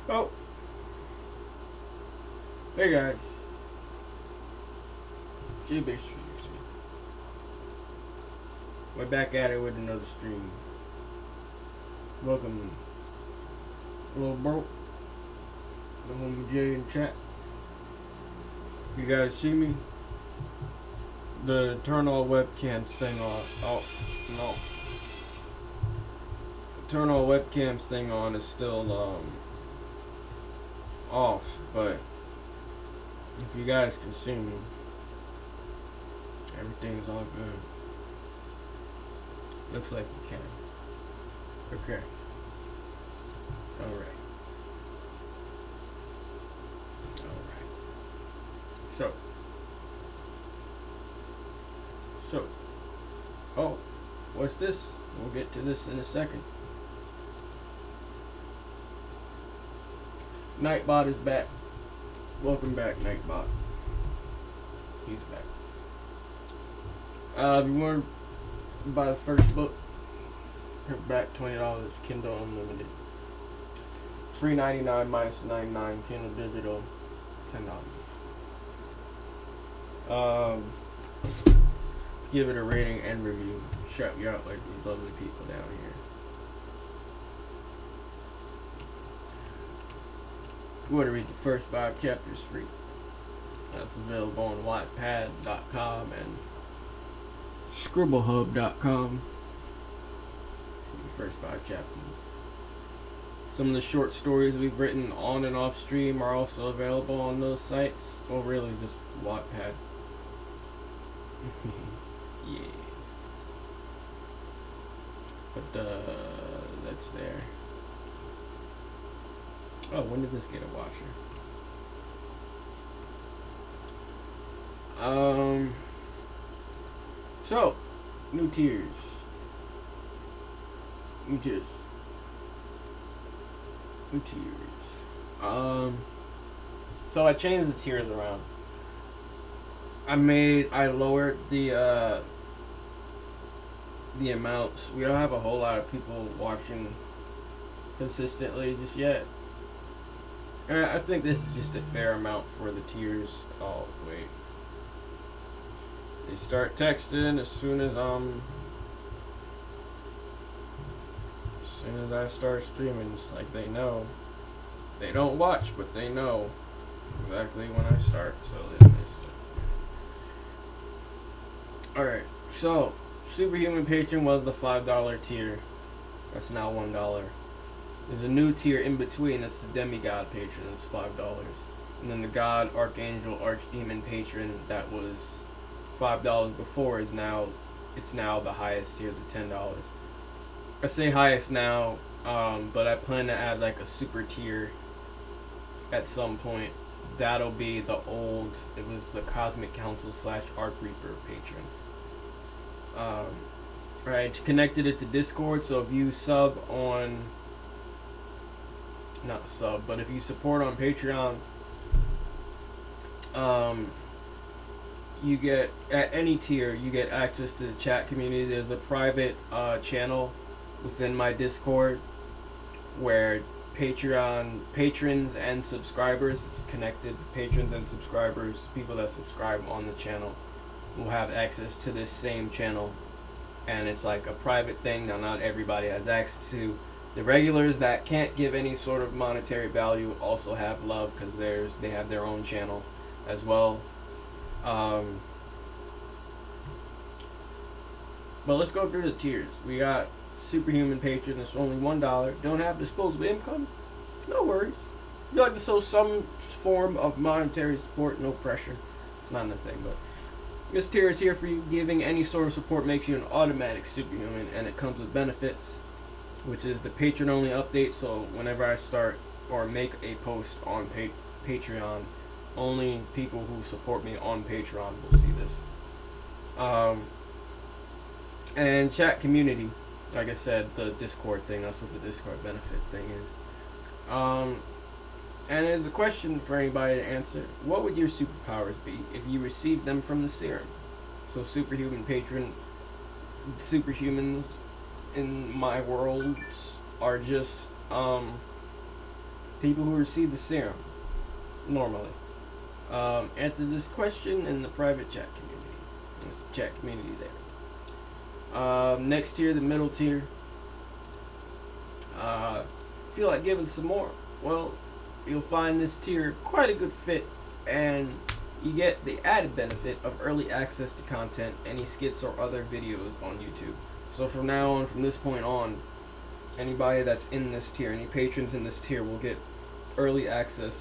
Oh, hey guys. J-Base Streamers. We're back at it with another stream. Welcome, little bro. The homie Jay in chat. You guys see me? The turn all webcams thing on. Oh, no. Turn all webcams thing on is still, off, but if you guys can see me, everything's all good. Looks like you can. Okay. Alright. Alright. So. Oh, what's this? We'll get to this in a second. Nightbot is back. Welcome back, Nightbot. He's back. If you want to buy the first book, back $20, Kindle Unlimited. Free $99 minus $99, Kindle Digital, $10. Give it a rating and review. Shout you out like these lovely people down here. If you want to read the first 5 chapters free, that's available on Wattpad.com and ScribbleHub.com. The first 5 chapters. Some of the short stories we've written on and off stream are also available on those sites. Well, really, just Wattpad. Yeah. But, that's there. Oh, when did this get a washer? So, new tiers. New tiers. So I changed the tiers around. I lowered the amounts. We don't have a whole lot of people watching consistently just yet. And I think this is just a fair amount for the tiers. Oh, wait. They start texting as soon as I start streaming. It's like they know. They don't watch, but they know exactly when I start, so they missed it. Alright, so Superhuman Patron was the $5 tier. That's now $1. There's a new tier in between. It's the Demigod Patron. It's $5. And then the God, Archangel, Archdemon Patron that was $5 before it's now the highest tier, the $10. I say highest now, but I plan to add like a super tier at some point. That'll be it was the Cosmic Council / Arc Reaper Patron. Right, connected it to Discord, so if you if you support on Patreon, you get, at any tier, you get access to the chat community. There's a private channel within my Discord where Patreon patrons and subscribers, it's connected, patrons and subscribers, people that subscribe on the channel will have access to this same channel, and it's like a private thing. Now, not everybody has access to. The regulars that can't give any sort of monetary value also have love, because they have their own channel as well. But let's go through the tiers. We got Superhuman Patron. It's only $1. Don't have disposable income? No worries. If you like to show some form of monetary support, no pressure. It's not a thing, but this tier is here for you. Giving any sort of support makes you an automatic superhuman, and it comes with benefits, which is the patron only update. So whenever I start or make a post on Patreon, only people who support me on Patreon will see this. And chat community, like I said, the Discord thing, that's what the Discord benefit thing is. And there's a question for anybody to answer. What would your superpowers be if you received them from the serum? So Superhuman Patron, superhumans in my world are just People who receive the serum normally. Answer this question in the private chat community. It's the chat community there. Next tier, the middle tier. Feel like giving some more? Well, you'll find this tier quite a good fit, and you get the added benefit of early access to content, any skits or other videos on YouTube. So from now on, from this point on, anybody that's in this tier, any patrons in this tier will get early access,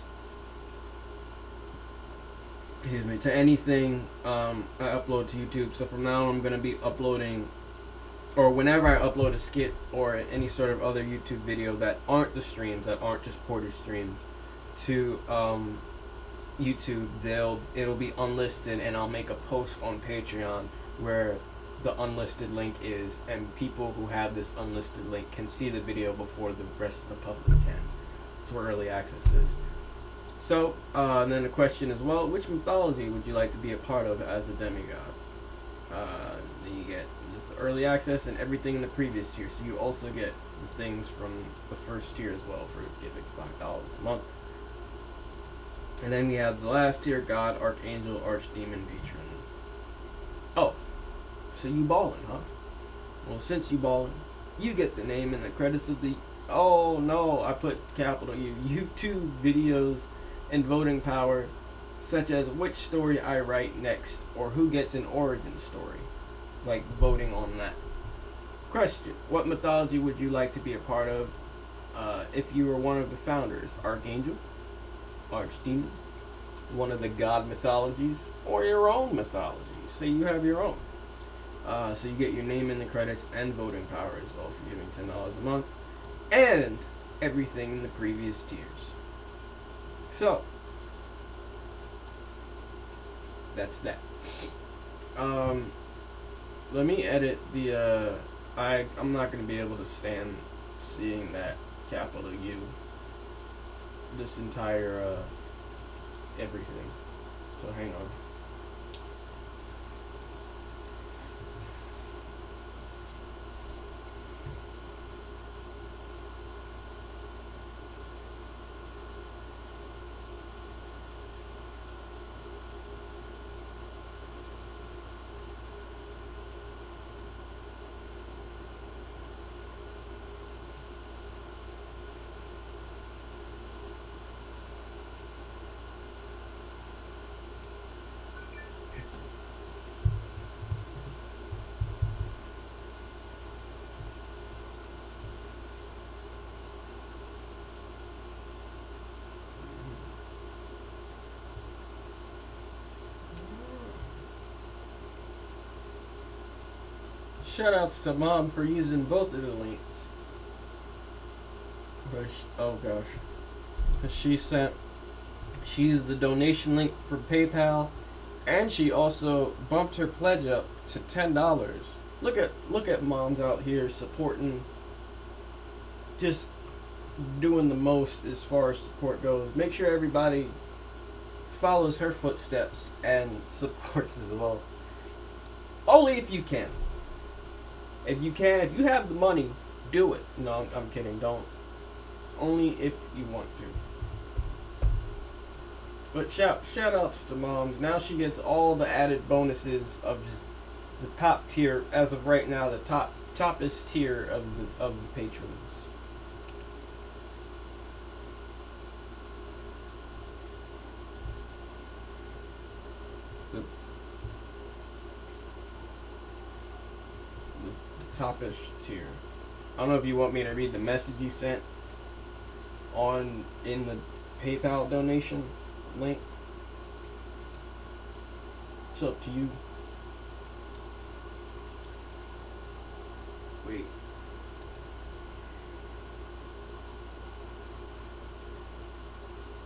to anything I upload to YouTube. So from now on, I'm going to be uploading, or whenever I upload a skit or any sort of other YouTube video that aren't the streams, that aren't just Porter streams, to YouTube, it'll be unlisted, and I'll make a post on Patreon where the unlisted link is, and people who have this unlisted link can see the video before the rest of the public can. That's where early access is. So, and then the question is, well, which mythology would you like to be a part of as a demigod? Then you get just early access and everything in the previous tier. So you also get the things from the first tier as well for giving $5 a month. And then we have the last tier: God, Archangel, Archdemon, Patron. Oh, so you ballin', huh? Well, since you ballin', you get the name and the credits of the, oh no, I put capital U, YouTube videos and voting power, such as which story I write next, or who gets an origin story, like voting on that. Question: what mythology would you like to be a part of if you were one of the founders? Archangel, Archdemon, one of the god mythologies, or your own mythology. Say you have your own. So you get your name in the credits and voting power as well for giving $10 a month, and everything in the previous tiers. So that's that. Let me edit the I'm not going to be able to stand seeing that capital U, this entire everything. So hang on. Shoutouts to Mom for using both of the links. But oh gosh. She used the donation link for PayPal, and she also bumped her pledge up to $10. Look at Moms out here supporting, just doing the most as far as support goes. Make sure everybody follows her footsteps and supports as well. Only if you can. If you if you have the money, do it. No, I'm kidding. Don't. Only if you want to. But shout outs to Moms. Now she gets all the added bonuses of just the top tier, as of right now, the toppest tier of the patrons. Topish tier. I don't know if you want me to read the message you sent in the PayPal donation link. It's up to you. Wait.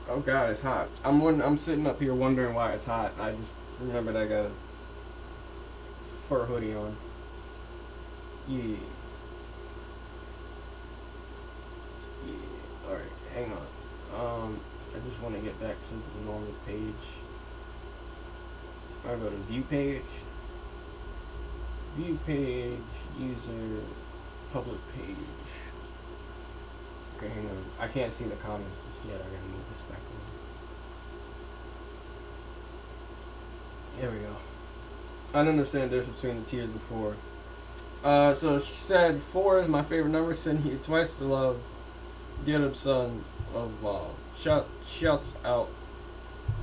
Oh God, it's hot. I'm sitting up here wondering why it's hot. I just remembered I got a fur hoodie on. Yeah. Alright, hang on. I just want to get back to the normal page. I go to view page. View page, user, public page. Okay, hang on. I can't see the comments just yet. I gotta move this back over. There we go. I didn't understand the difference between the tiers before. So she said 4 is my favorite number. Send you twice the love. Get up, son of love. Shouts out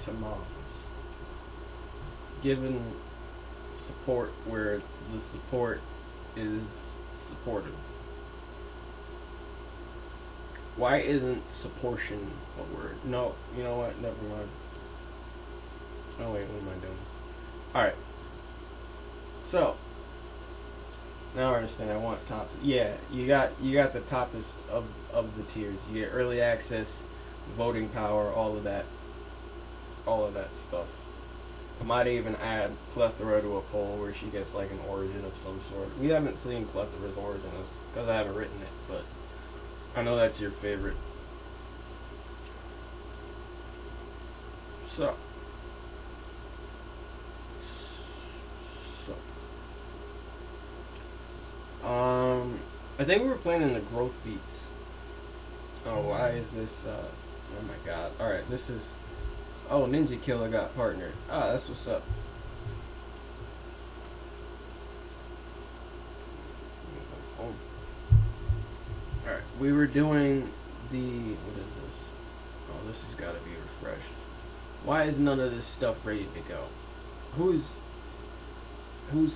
to moms. Giving support where the support is supportive. Why isn't supportion a word? No, you know what? Never mind. Oh wait, what am I doing? Alright. So now I understand. I want top. Yeah, you got the toppest of the tiers. You get early access, voting power, all of that stuff. I might even add Plethora to a poll where she gets like an origin of some sort. We haven't seen Plethora's origin because I haven't written it, but I know that's your favorite. So. I think we were playing in the growth beats. Oh, why is this, oh my god. Alright, this is, oh, Ninja Killer got partnered. Ah, that's what's up. Alright, we were doing the, what is this? Oh, this has got to be refreshed. Why is none of this stuff ready to go? Who's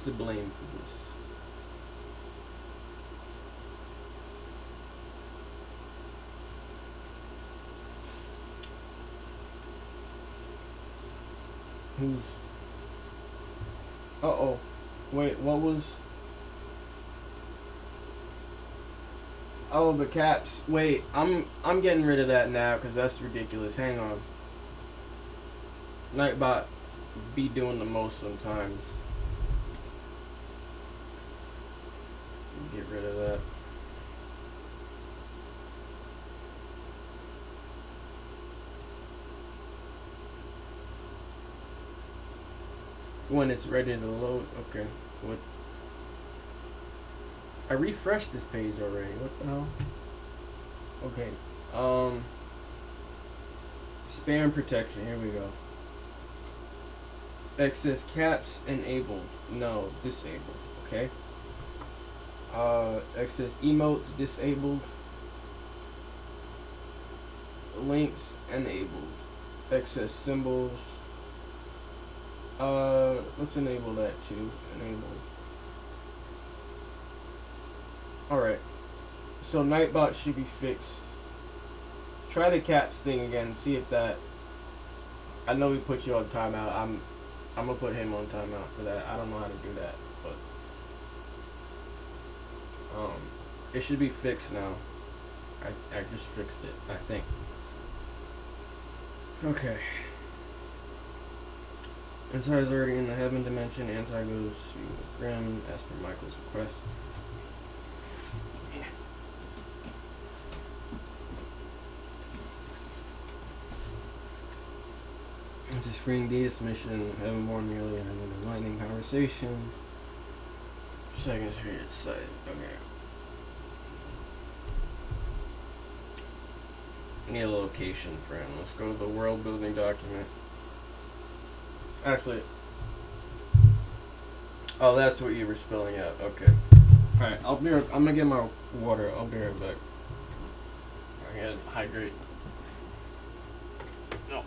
to blame for this? Who's? Uh-oh. Wait, what was? Oh, the caps. Wait, I'm getting rid of that now because that's ridiculous. Hang on. Nightbot be doing the most sometimes. Get rid of that. When it's ready to load. Okay. What? I refreshed this page already. What the hell? Okay. Spam protection. Here we go. Excess caps enabled. No, disabled. Okay. Excess emotes disabled. Links enabled. Excess symbols. Let's enable that too. Enable. Alright. So Nightbot should be fixed. Try the caps thing again. See if that. I know we put you on timeout. I'm gonna put him on timeout for that. I don't know how to do that, but it should be fixed now. I just fixed it, I think. Okay. Anti is already in the heaven dimension. Anti goes to Grim as per Michael's request. Just freeing Deus mission, Heavenborn merely having an enlightening conversation. Seconds for your site. Okay. Need a location for him. Let's go to the world building document. Actually, oh, that's what you were spelling out. Okay. Alright, I'm gonna get my water. I'll be right back. I gotta hydrate. No.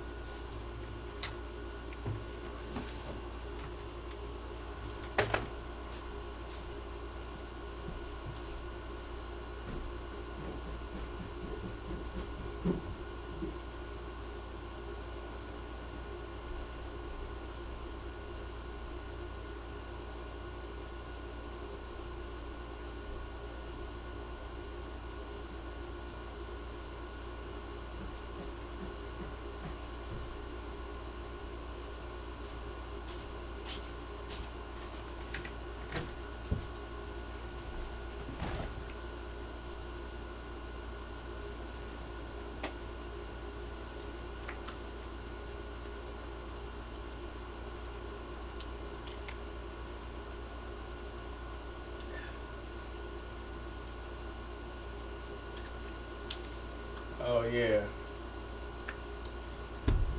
Oh yeah.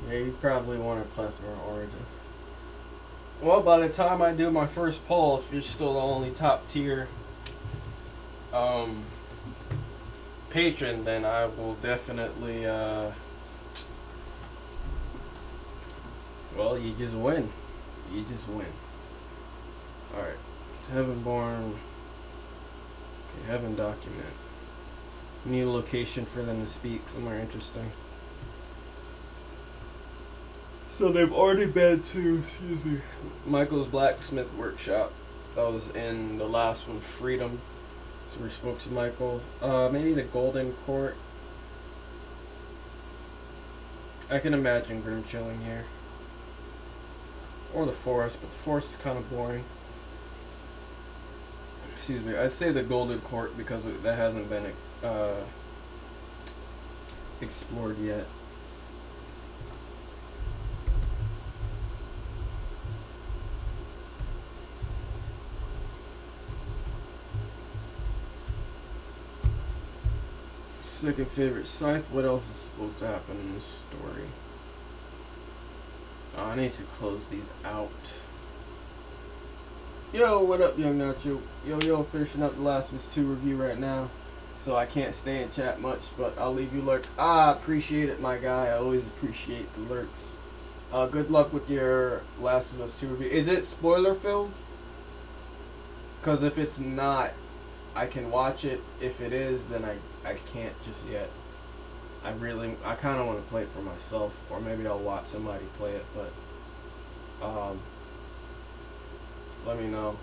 Yeah, you probably wanted Plethora Origin. Well, by the time I do my first poll, if you're still the only top tier um, patron, then I will definitely. Well, you just win. You just win. All right, Heavenborn. Okay, Heaven document. Need a location for them to speak somewhere interesting. So they've already been to, excuse me, Michael's Blacksmith Workshop. That was in the last one, Freedom. So we spoke to Michael. Maybe the Golden Court. I can imagine Grim chilling here. Or the Forest, but the Forest is kind of boring. Excuse me, I'd say the Golden Court because that hasn't been explored yet. Second favorite scythe. What else is supposed to happen in this story? Oh, I need to close these out. Yo, what up, Young Nacho? Yo, finishing up the Last of Us 2 review right now. So I can't stay in chat much, but I'll leave you lurk. Appreciate it, my guy. I always appreciate the lurks. Good luck with your Last of Us 2 review. Is it spoiler filled? Because if it's not, I can watch it. If it is, then I can't just yet. I kind of want to play it for myself, or maybe I'll watch somebody play it, but let me know.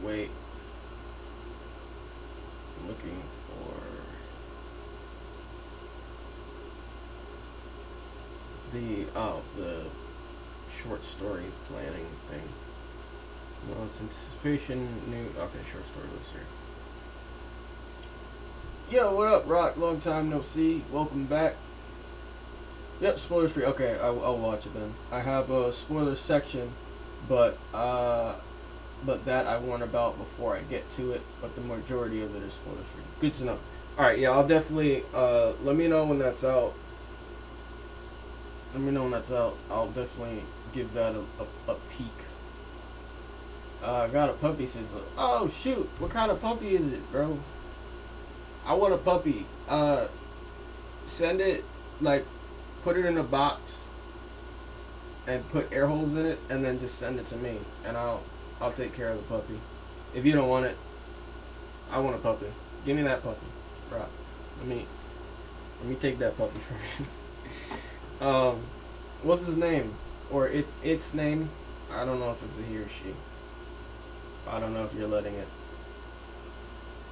Wait. I'm looking for the short story planning thing. No, it's anticipation, new, okay, short story list here. Yo, what up, Rock? Long time no see. Welcome back. Yep, spoiler free. Okay, I'll watch it then. I have a spoiler section, but that I warn about before I get to it. But the majority of it is spoiler free. Good to know. All right, yeah, I'll definitely let me know when that's out. I'll definitely give that a peek. I got a puppy sizzle. Oh shoot! What kind of puppy is it, bro? I want a puppy. Send it, like, put it in a box and put air holes in it, and then just send it to me, and I'll take care of the puppy. If you don't want it, I want a puppy. Give me that puppy, bro. Let me take that puppy from you. What's his name? Or its name? I don't know if it's a he or she. I don't know if you're letting it.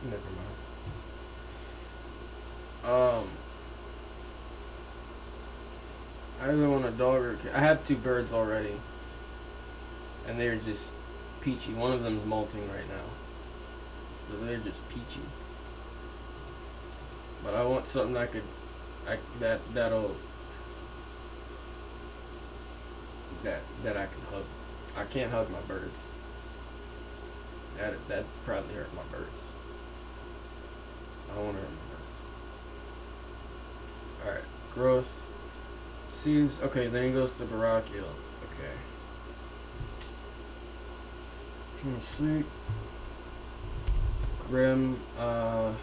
Never mind. I either want a dog or a cat. I have 2 birds already, and they're just peachy. One of them's molting right now, so they're just peachy. But I want something that I can hug. I can't hug my birds. That probably hurt my birds. I don't want to hurt my birds. Alright, growth. Seems okay, then he goes to Barakiel. Okay. Trying to sleep. Grim, how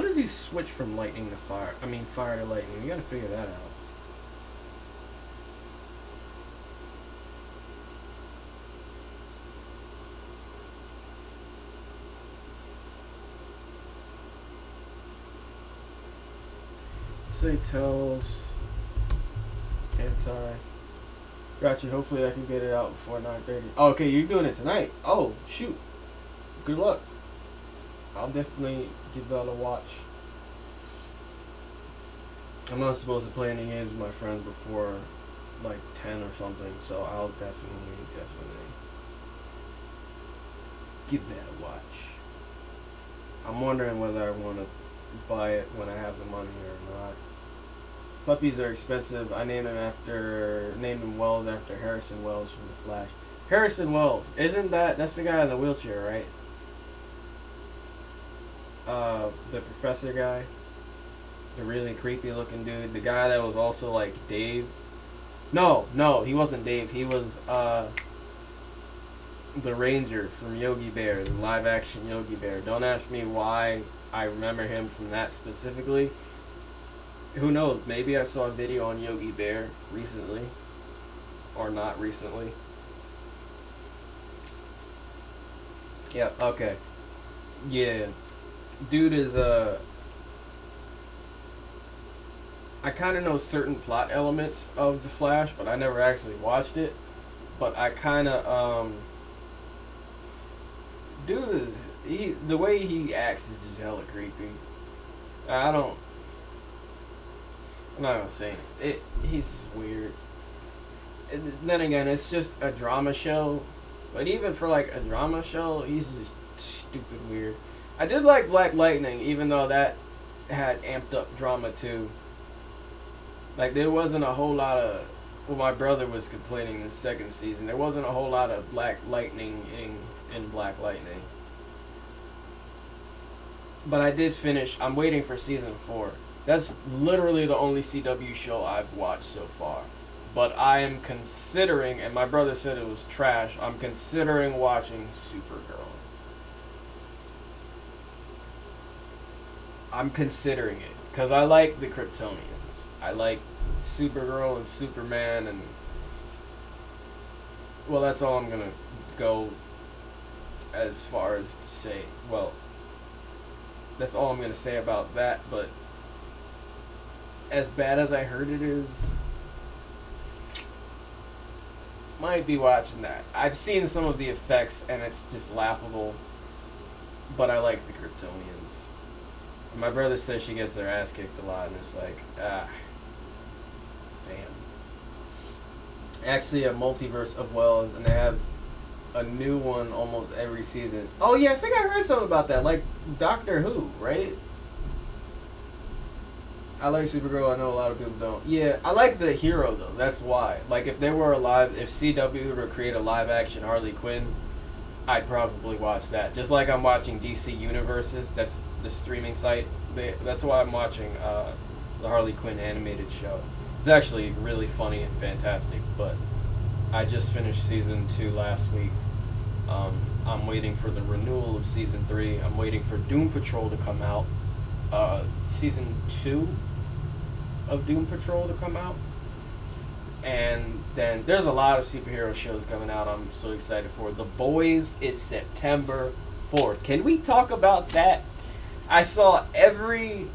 does he switch from lightning to fire? I mean, fire to lightning. You gotta figure that out. Say tells. Anti. Gotcha. Hopefully I can get it out before 9:30. Oh, okay, you're doing it tonight. Oh, shoot. Good luck. I'll definitely give that a watch. I'm not supposed to play any games with my friends before like 10 or something, so I'll definitely give that a watch. I'm wondering whether I want to buy it when I have the money or not. Puppies are expensive. I named him Wells after Harrison Wells from The Flash. Harrison Wells, that's the guy in the wheelchair, right? The professor guy, the really creepy looking dude, the guy that was also like Dave. No, he wasn't Dave. He was the ranger from Yogi Bear, the live action Yogi Bear. Don't ask me why I remember him from that specifically. Who knows? Maybe I saw a video on Yogi Bear recently, or not recently. Yep. Okay. Yeah, dude is I kind of know certain plot elements of The Flash, but I never actually watched it. But I kind of dude is the way he acts is just hella creepy. I don't. I'm not gonna say it. He's just weird. And then again, it's just a drama show. But even for like a drama show, he's just stupid weird. I did like Black Lightning, even though that had amped up drama too. Like there wasn't a whole lot of. Well, my brother was complaining this second season. There wasn't a whole lot of Black Lightning in Black Lightning. But I did finish. I'm waiting for season 4. That's literally the only CW show I've watched so far. But I am considering, and my brother said it was trash, I'm considering watching Supergirl. I'm considering it. Because I like the Kryptonians. I like Supergirl and Superman and... Well, that's all I'm going to go as far as to say. Well, that's all I'm going to say about that, but... As bad as I heard it is... Might be watching that. I've seen some of the effects and it's just laughable. But I like the Kryptonians. And my brother says she gets their ass kicked a lot and it's like, damn. Actually a multiverse of Wells and they have a new one almost every season. Oh yeah, I think I heard something about that. Like Doctor Who, right? I like Supergirl. I know a lot of people don't. Yeah, I like the hero though. That's why. Like, if they were alive, if CW were to create a live-action Harley Quinn, I'd probably watch that. Just like I'm watching DC Universes. That's the streaming site. That's why I'm watching the Harley Quinn animated show. It's actually really funny and fantastic. But I just finished season 2 last week. I'm waiting for the renewal of season 3. I'm waiting for Doom Patrol to come out. Season 2 of Doom Patrol to come out. And then there's a lot of superhero shows coming out I'm so excited for. The Boys is September 4th. Can we talk about that? I saw every,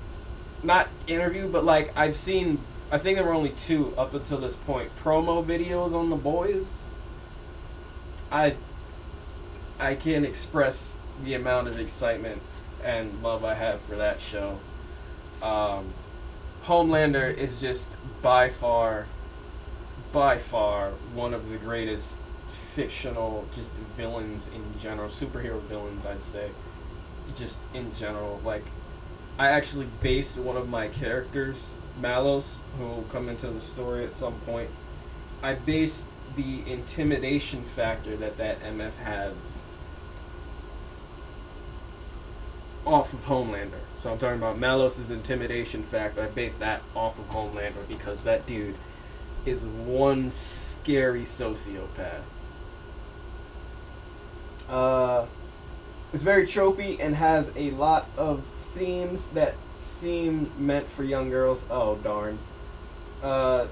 not interview, but like I've seen, I think there were only 2 up until this point, promo videos on The Boys. I can't express the amount of excitement and love I have for that show. Homelander is just by far one of the greatest fictional just villains in general, superhero villains I'd say, just in general. Like, I actually based one of my characters, Malos, who will come into the story at some point, I based the intimidation factor that MF has off of Homelander. So I'm talking about Malos' intimidation factor. I based that off of Homelander because that dude is one scary sociopath. It's very tropey and has a lot of themes that seem meant for young girls. Oh, darn. No,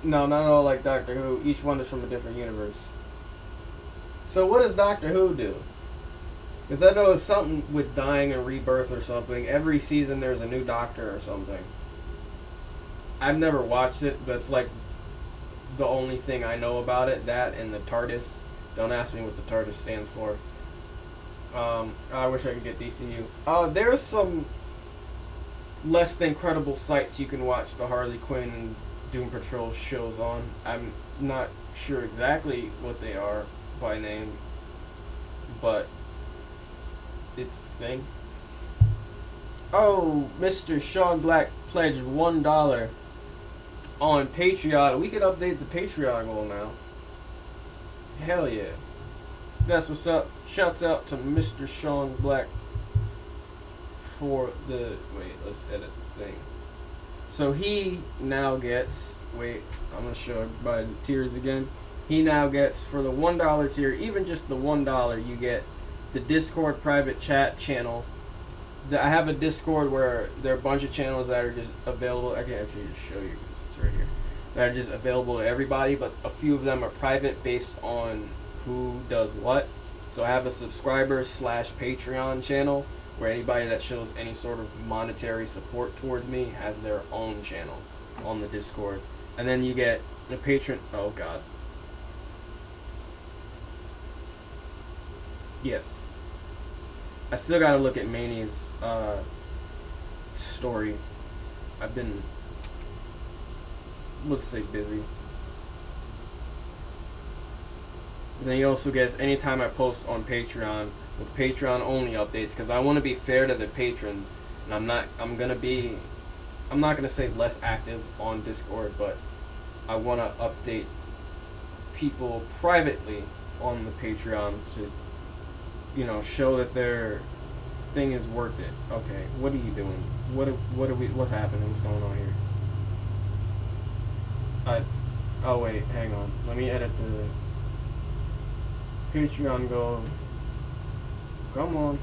not all like Doctor Who. Each one is from a different universe. So what does Doctor Who do? Because I know it's something with dying and rebirth or something. Every season there's a new doctor or something. I've never watched it, but it's like the only thing I know about it. That and the TARDIS. Don't ask me what the TARDIS stands for. I wish I could get DCU. There's some less than credible sites you can watch the Harley Quinn and Doom Patrol shows on. I'm not sure exactly what they are by name, but it's a thing. Oh, Mr. Sean Black pledged $1 on Patreon. We could update the Patreon goal now. Hell yeah. That's what's up. Shouts out to Mr. Sean Black for the... Wait, let's edit the thing. So he now gets... Wait, I'm going to show everybody the tiers again. He now gets, for the $1 tier, even just the $1, you get the Discord private chat channel. I have a Discord where there are a bunch of channels that are just available. I can actually just show you because it's right here. That are just available to everybody, but a few of them are private based on who does what. So I have a subscriber / Patreon channel where anybody that shows any sort of monetary support towards me has their own channel on the Discord. And then you get the patron... Oh, God. Yes. I still gotta look at Manny's story. I've been, let's say, busy. And then he also gets, anytime I post on Patreon, with Patreon only updates, because I want to be fair to the patrons, and I'm not gonna say less active on Discord, but I want to update people privately on the Patreon to, you know, show that their thing is worth it. Okay, what are you doing? What's happening? What's going on here? Oh wait, hang on. Let me edit the Patreon goal. Come on.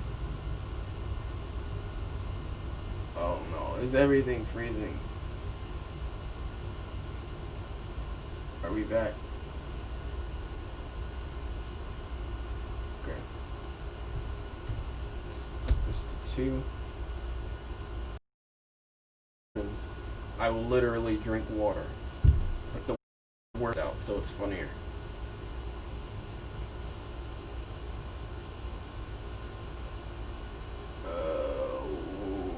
Oh no, is everything freezing? Are we back? Okay. This to 2. I will literally drink water. Put the word out so it's funnier.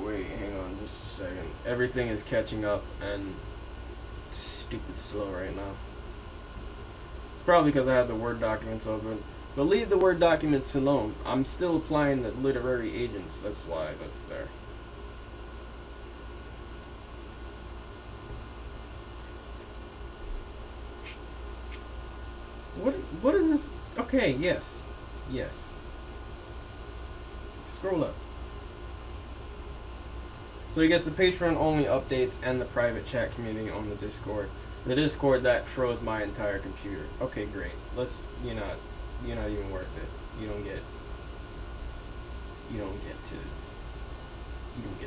Wait, hang on just a second. Everything is catching up and stupid slow right now. It's probably because I have the Word documents open. But leave the Word documents alone. I'm still applying the literary agents. That's why that's there. What is this? Okay, yes. Yes. Scroll up. So he gets the Patreon only updates and the private chat community on the Discord. The Discord that froze my entire computer. Okay, great. You're not even worth it. You don't get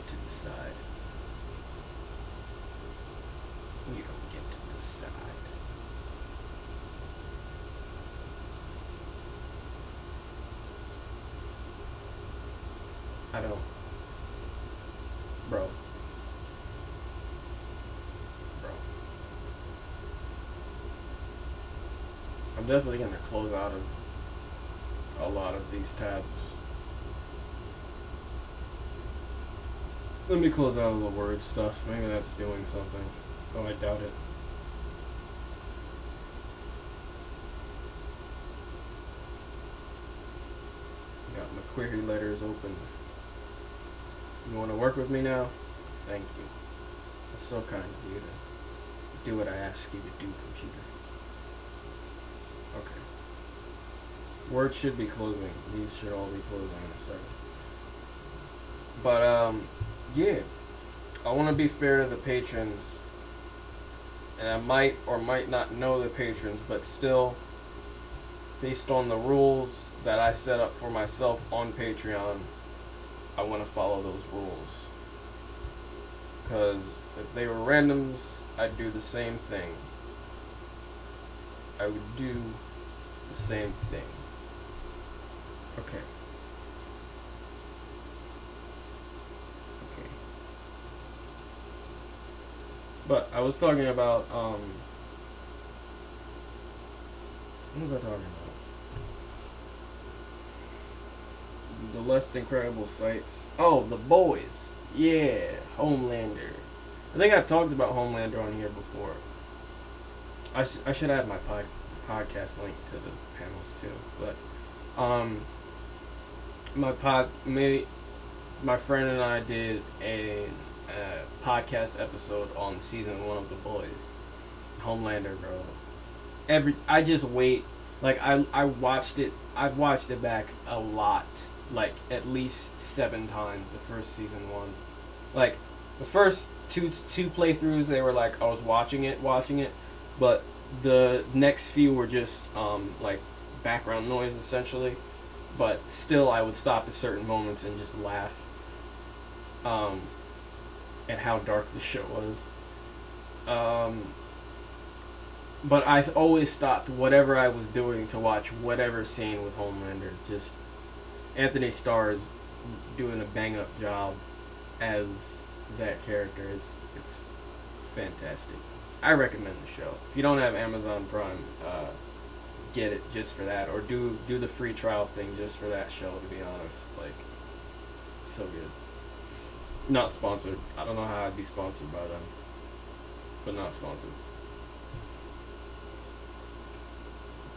to decide. You don't get to decide. I don't. Bro. I'm definitely going to close out of a lot of these tabs. Let me close out of the Word stuff. Maybe that's doing something. Oh, I doubt it. Got my query letters open. You want to work with me now? Thank you. It's so kind of you to do what I ask you to do, computer. Okay. Word should be closing. These should all be closing in a second. But, yeah. I want to be fair to the patrons. And I might or might not know the patrons, but still, based on the rules that I set up for myself on Patreon, I want to follow those rules. Because if they were randoms, I'd do the same thing. I would do the same thing. Okay. Okay. But I was talking about, what was I talking about? The less incredible sites. Oh, The Boys. Yeah, Homelander. I think I've talked about Homelander on here before. I should add my podcast link to the panels too. But my friend and I did a podcast episode on season 1 of The Boys, Homelander, bro. I just wait. Like I watched it. I've watched it back a lot. Like at least 7 times. The first season 1. Like the first two playthroughs, they were like I was watching it, but the next few were just like background noise essentially. But still, I would stop at certain moments and just laugh at how dark the show was. But I always stopped whatever I was doing to watch whatever scene with Homelander. Just Anthony Starr is doing a bang up job as that character. It's fantastic. I recommend the show. If you don't have Amazon Prime, get it just for that, or do the free trial thing just for that show. To be honest, like, so good. Not sponsored. I don't know how I'd be sponsored by them, but not sponsored.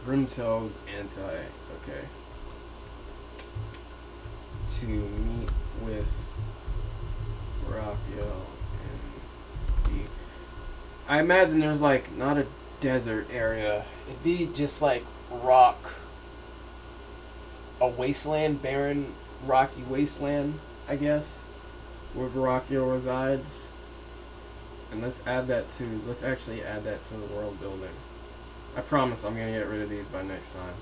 Grimtail's anti. Okay. To meet with Rockio and the. I imagine there's like not a desert area. It'd be just like rock. A wasteland, barren, rocky wasteland, I guess, where Rockio resides. And let's actually add that to the world building. I promise I'm gonna get rid of these by next time.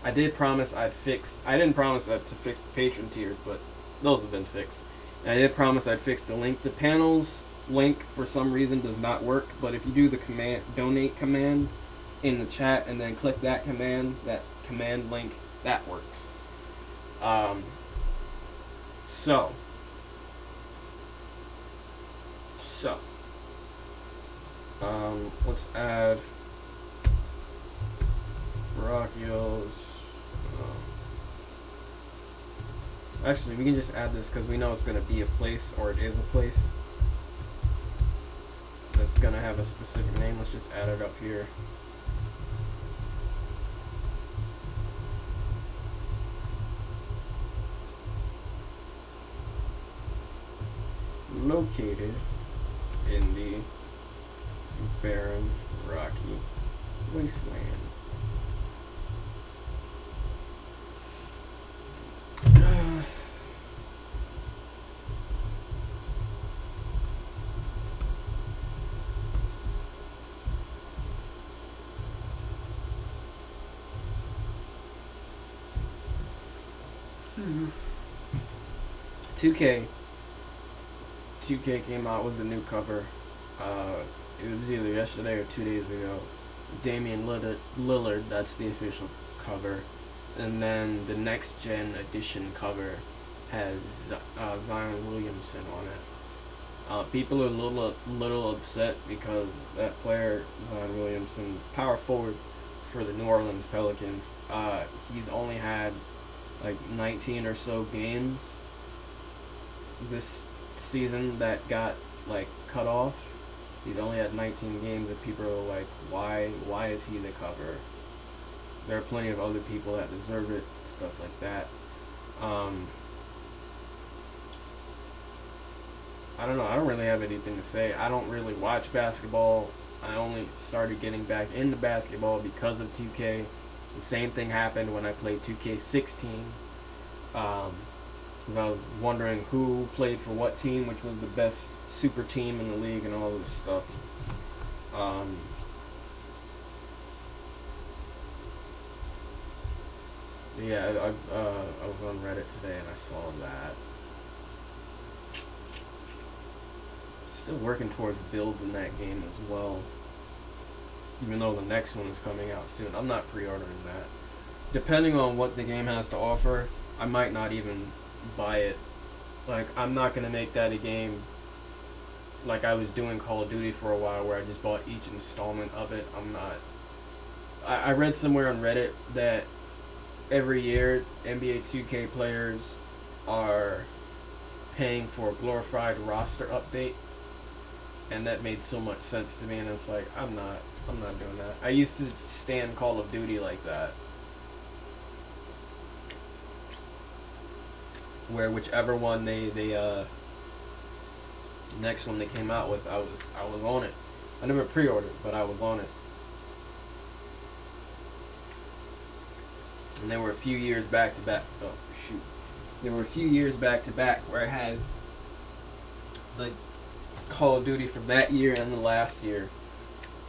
I didn't promise to fix the patron tiers, but those have been fixed. And I did promise I'd fix the link. The panels link for some reason does not work, but if you do the donate command in the chat and then click that command link, that works. So let's add Rockio's. Actually, we can just add this because we know it's going to be a place, or it is a place that's going to have a specific name. Let's just add it up here. Located in the barren, rocky wasteland. Hmm. 2K came out with the new cover. It was either yesterday or 2 days ago. Damian Lillard, that's the official cover. And then the next gen edition cover has Zion Williamson on it. People are a little upset because that player, Zion Williamson, power forward for the New Orleans Pelicans, he's only had like 19 or so games this season that got like cut off. He's only had 19 games, and people are like, why is he the cover? There are plenty of other people that deserve it, stuff like that. I don't know. I don't really have anything to say. I don't really watch basketball. I only started getting back into basketball because of 2K. The same thing happened when I played 2K16. Because I was wondering who played for what team, which was the best super team in the league, and all this stuff. Yeah, I was on Reddit today and I saw that. Still working towards building that game as well. Even though the next one is coming out soon. I'm not pre-ordering that. Depending on what the game has to offer, I might not even buy it. Like, I'm not going to make that a game like I was doing Call of Duty for a while, where I just bought each installment of it. I'm not. I read somewhere on Reddit that every year NBA 2K players are paying for a glorified roster update, and that made so much sense to me. And it's like, I'm not doing that. I used to stand Call of Duty like that. where whichever one they next one they came out with, I was on it. I never pre-ordered, but I was on it. And there were a few years back to back. Oh shoot! There were a few years back to back where I had the Call of Duty from that year and the last year.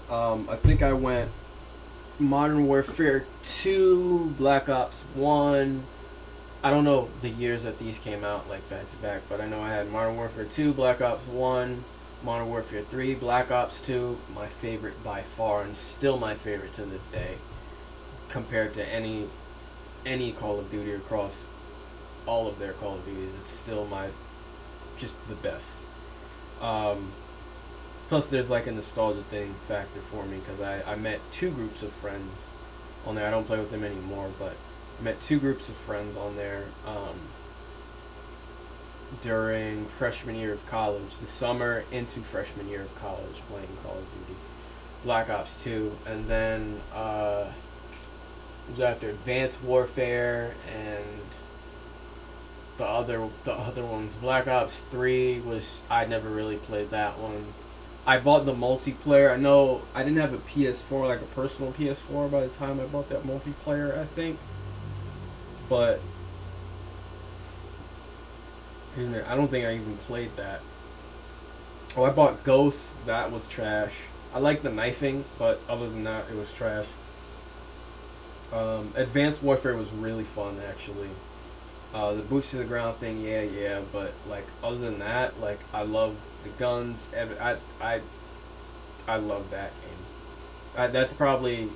I think I went Modern Warfare 2, Black Ops 1. I don't know the years that these came out like back to back, but I know I had Modern Warfare 2, Black Ops 1, Modern Warfare 3, Black Ops 2, my favorite by far, and still my favorite to this day, compared to any Call of Duty across all of their Call of Duties. It's still just the best. Plus, there's like a nostalgia factor for me, because I met two groups of friends on there. I don't play with them anymore, but I met two groups of friends on there during freshman year of college, the summer into freshman year of college, playing Call of Duty, Black Ops 2, and then it was after Advanced Warfare and the other ones. Black Ops 3 was, I never really played that one. I bought the multiplayer. I know I didn't have a PS4, like a personal PS4, by the time I bought that multiplayer, I think. But I don't think I even played that. Oh, I bought Ghost. That was trash. I like the knifing, but other than that, it was trash. Advanced Warfare was really fun, actually. The boots to the ground thing, yeah, but like other than that, like I love the guns. I love that game.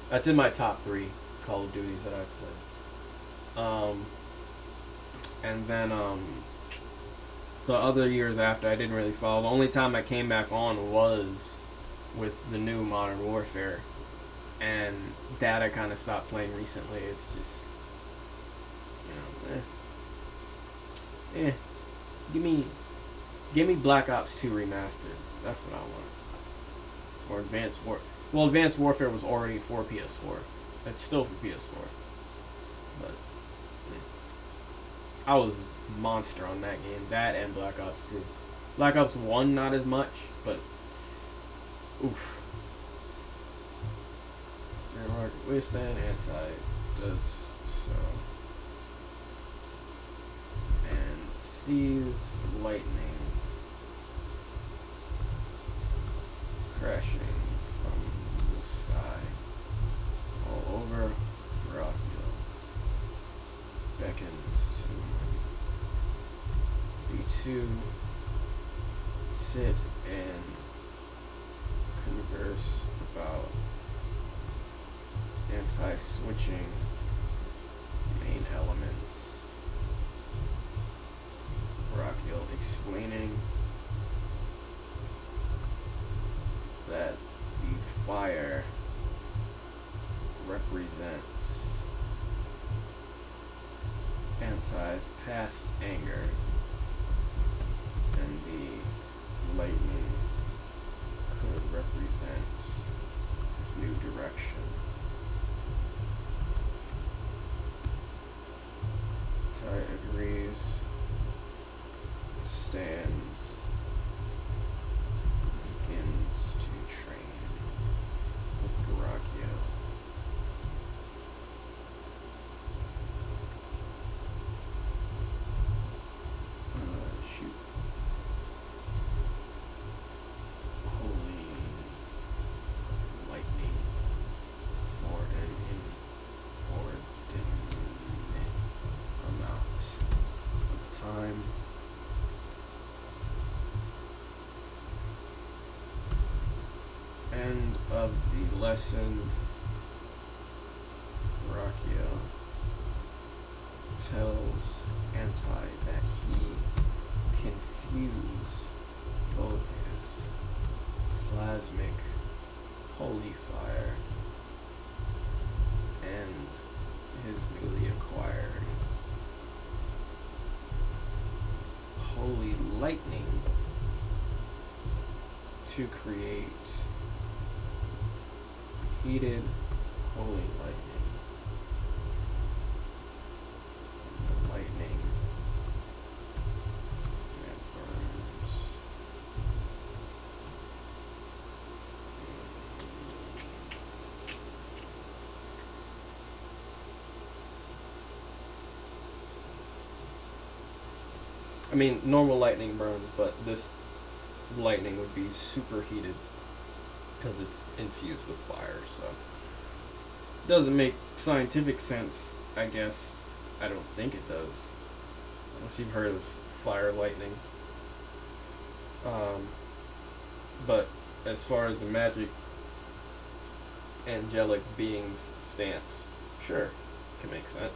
That's in my top 3 Call of Duties that I've played. And then the other years after, I didn't really follow. The only time I came back on was with the new Modern Warfare, and that I kind of stopped playing recently. It's just, give me Black Ops 2 remastered. That's what I want. Or Advanced War. Well, Advanced Warfare was already for PS4. It's still for PS4. But I was a monster on that game. That and Black Ops 2. Black Ops 1 not as much, but oof. Withstand anti does so. And sees lightning crashing from the sky all over Rockville. Beckons to B2 sit and converse about anti-switching main elements. Rockville explaining that the fire represents Antai's past anger, and the lightning could represent his new direction. Antai agrees, stands, begins to train with Garagio. Shoot. Holy lightning for an inordinate amount of time. End of the lesson. Rockio tells Antai that he can fuse both his plasmic holy fire and his newly acquired holy lightning to create heated holy lightning. The lightning I mean, normal lightning burns, but this lightning would be superheated because it's infused with fire. So doesn't make scientific sense, I guess. I don't think it does, unless you've heard of fire lightning. But as far as the magic angelic beings stance, sure, can make sense.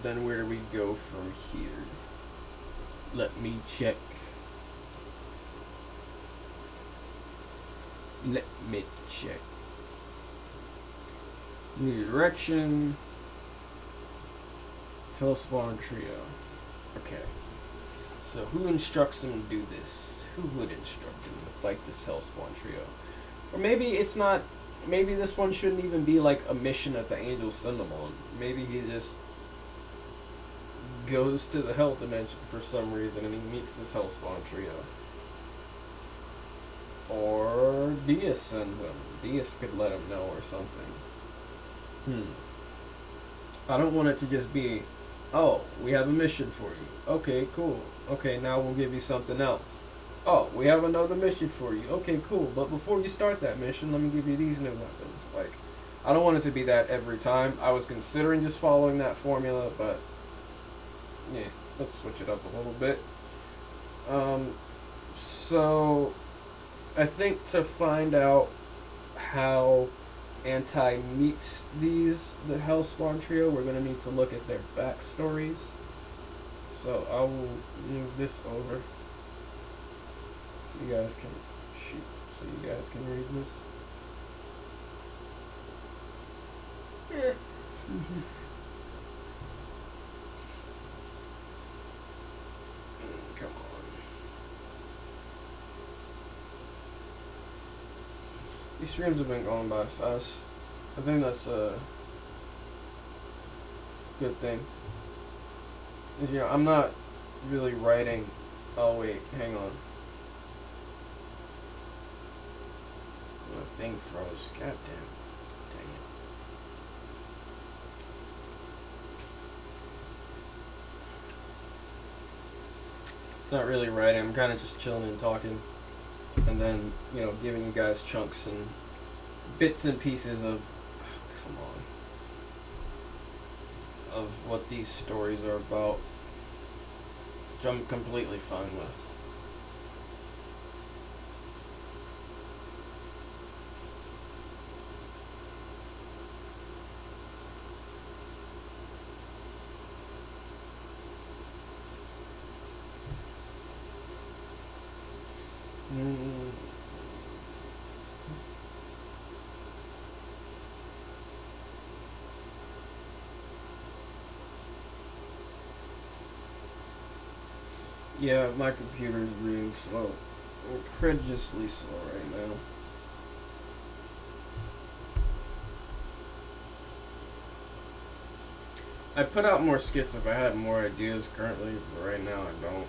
Then where do we go from here? Let me check. Let me check. New direction. Hellspawn trio. Okay. So who instructs them to do this? Who would instruct them to fight this Hellspawn trio? Or maybe it's not. Maybe this one shouldn't even be like a mission that the angels send him on. Maybe he just goes to the Hell Dimension for some reason and he meets this Hellspawn trio. Or Diaz sends him. Diaz could let him know or something. I don't want it to just be, oh, we have a mission for you. Okay, cool. Okay, now we'll give you something else. Oh, we have another mission for you. Okay, cool. But before you start that mission, let me give you these new weapons. Like, I don't want it to be that every time. I was considering just following that formula, but yeah, let's switch it up a little bit. So I think to find out how Anti meets the Hellspawn trio, we're gonna need to look at their backstories. So I will move this over so you guys can read this. Come on. These streams have been going by fast. I think that's a good thing. You know, I'm not really writing. Oh wait, hang on. My thing froze. God damn. Dang it. Not really writing. I'm kind of just chilling and talking, and then giving you guys chunks and bits and pieces of of what these stories are about, which I'm completely fine with. Yeah, my computer's being slow. Incredulously slow right now. I'd put out more skits if I had more ideas currently, but right now I don't.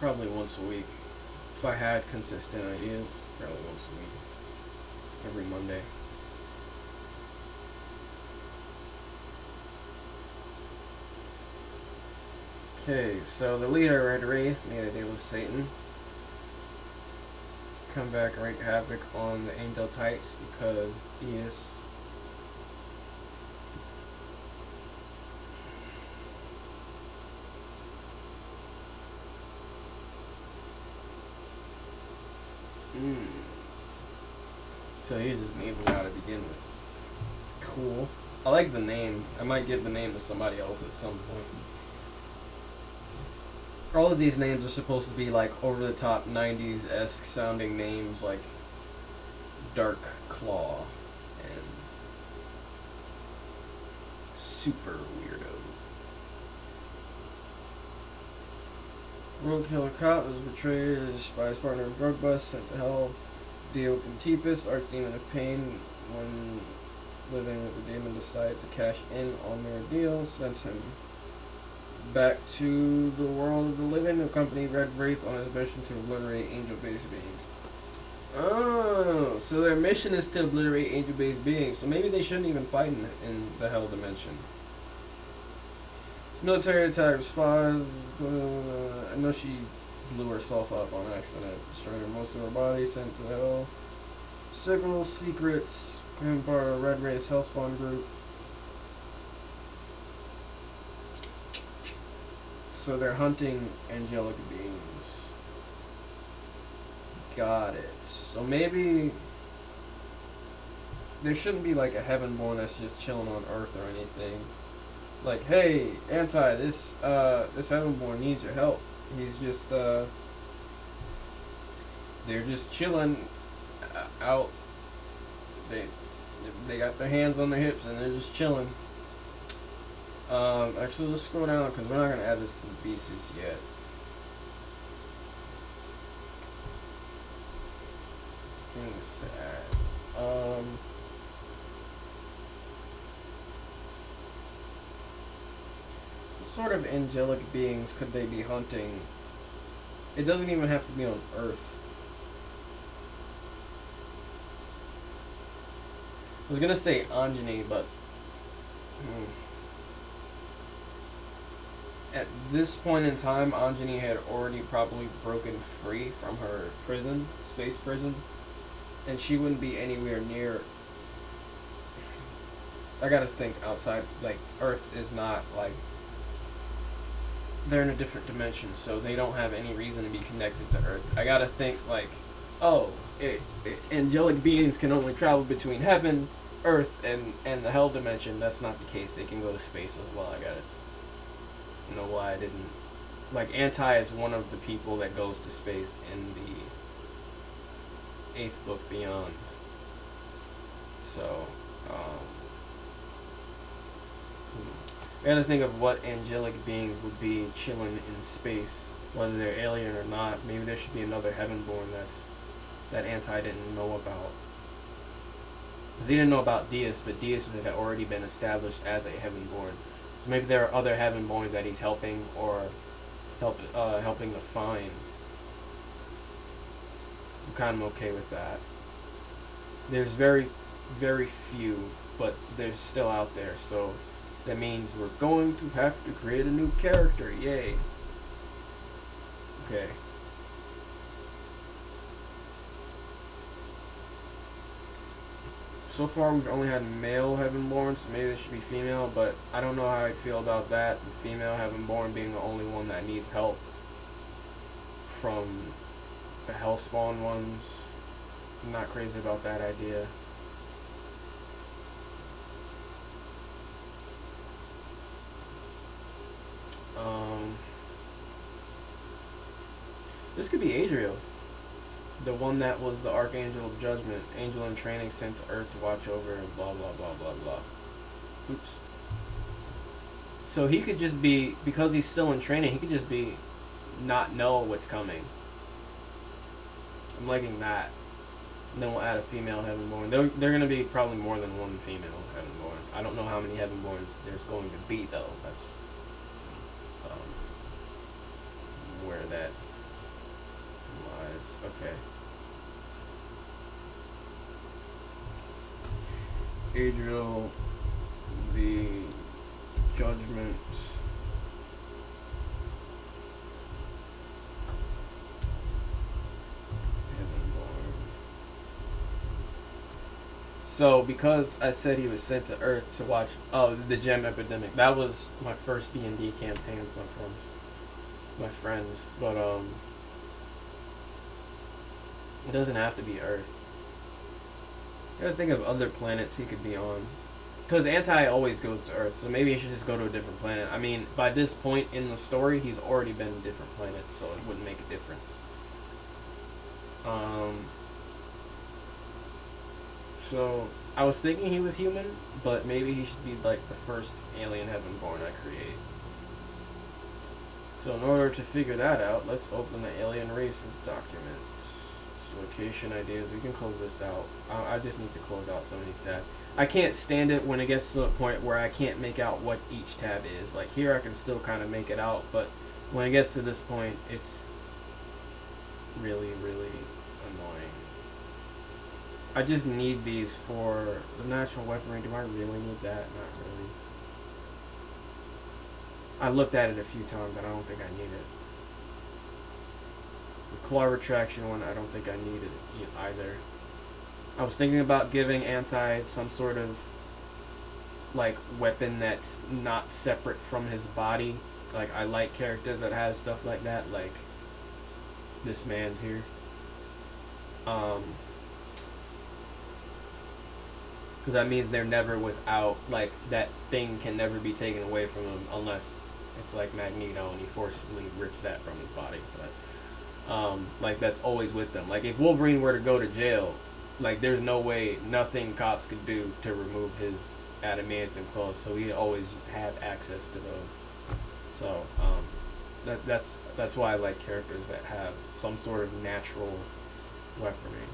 Probably once a week. If I had consistent ideas, probably once a week. Every Monday. Okay, so the leader, Red Wraith, made a deal with Satan. Come back and wreak havoc on the Angel Tights because Diaz So he's just an evil guy to begin with. Cool. I like the name. I might give the name to somebody else at some point. All of these names are supposed to be like over-the-top 90s-esque sounding names like Dark Claw and Super Weirdo. Rogue Killer Cop was betrayed by his partner Roguebus, sent to hell. Deal with Antipus, Archdemon of Pain, when living with the demon, decided to cash in on their deal, sent him back to the world of the living to accompany Red Wraith on his mission to obliterate angel-based beings. Oh, so their mission is to obliterate angel-based beings. So maybe they shouldn't even fight in the Hell Dimension. It's military attack response. I know she blew herself up on accident, destroying most of her body, sent to hell. Signal secrets, became part of Red Wraith's Hellspawn group. So they're hunting angelic beings. Got it. So maybe there shouldn't be like a Heavenborn that's just chilling on Earth or anything. Like, hey, Anti, this Heavenborn needs your help. He's just they're just chilling out. They got their hands on their hips and they're just chilling. Actually, let's scroll down because we're not gonna add this to the pieces yet. Things to add. What sort of angelic beings could they be hunting? It doesn't even have to be on Earth. I was gonna say Anjani, but at this point in time, Anjani had already probably broken free from her prison, space prison, and she wouldn't be anywhere near. I gotta think outside, like, Earth is not, like, they're in a different dimension, so they don't have any reason to be connected to Earth. I gotta think, like, oh, angelic beings can only travel between heaven, Earth, and the Hell Dimension. That's not the case. They can go to space as well. I gotta know why I didn't. Like, Anti is one of the people that goes to space in the 8th book Beyond. So, I gotta think of what angelic beings would be chilling in space, whether they're alien or not. Maybe there should be another Heavenborn that Anti didn't know about. Because he didn't know about Deus, but Deus had already been established as a Heavenborn. So maybe there are other Heavenborns that he's helping or helping to find. I'm kind of okay with that. There's very, very few, but they're still out there. So that means we're going to have to create a new character. Yay. Okay. So far, we've only had male Heavenborn, so maybe there should be female, but I don't know how I feel about that. The female Heavenborn being the only one that needs help from the Hellspawn ones. I'm not crazy about that idea. This could be Adriel. The one that was the Archangel of Judgment, angel in training sent to Earth to watch over, blah, blah, blah, blah, blah. Oops. So he could just be, because he's still in training, he could just be, not know what's coming. I'm liking that. And then we'll add a female Heavenborn. They're going to be probably more than one female Heavenborn. I don't know how many Heavenborns there's going to be, though. That's where that lies. Okay. Adriel, the Judgment. Heavenborn. So, because I said he was sent to Earth to watch, the Gem Epidemic. That was my first D&D campaign with my friends, but it doesn't have to be Earth. I gotta think of other planets he could be on. Because Anti always goes to Earth, so maybe he should just go to a different planet. I mean, by this point in the story, he's already been to different planets, so it wouldn't make a difference. So, I was thinking he was human, but maybe he should be like the first alien Heavenborn I create. So in order to figure that out, let's open the Alien Races document. location ideas. We can close this out. I just need to close out some of these tabs. I can't stand it when it gets to a point where I can't make out what each tab is. Like here I can still kind of make it out, but when it gets to this point, it's really, really annoying. I just need these for the natural weaponry. Do I really need that? Not really. I looked at it a few times and I don't think I need it. The claw retraction one, I don't think I need it either. I was thinking about giving Anti some sort of like weapon that's not separate from his body. Like I like characters that have stuff like that, like this man's here. Because that means they're never without, like that thing can never be taken away from them unless it's like Magneto and he forcibly rips that from his body. But like that's always with them. Like if Wolverine were to go to jail, like there's no way, nothing cops could do to remove his adamantium claws, so he always just had access to those. So that's why I like characters that have some sort of natural weaponry.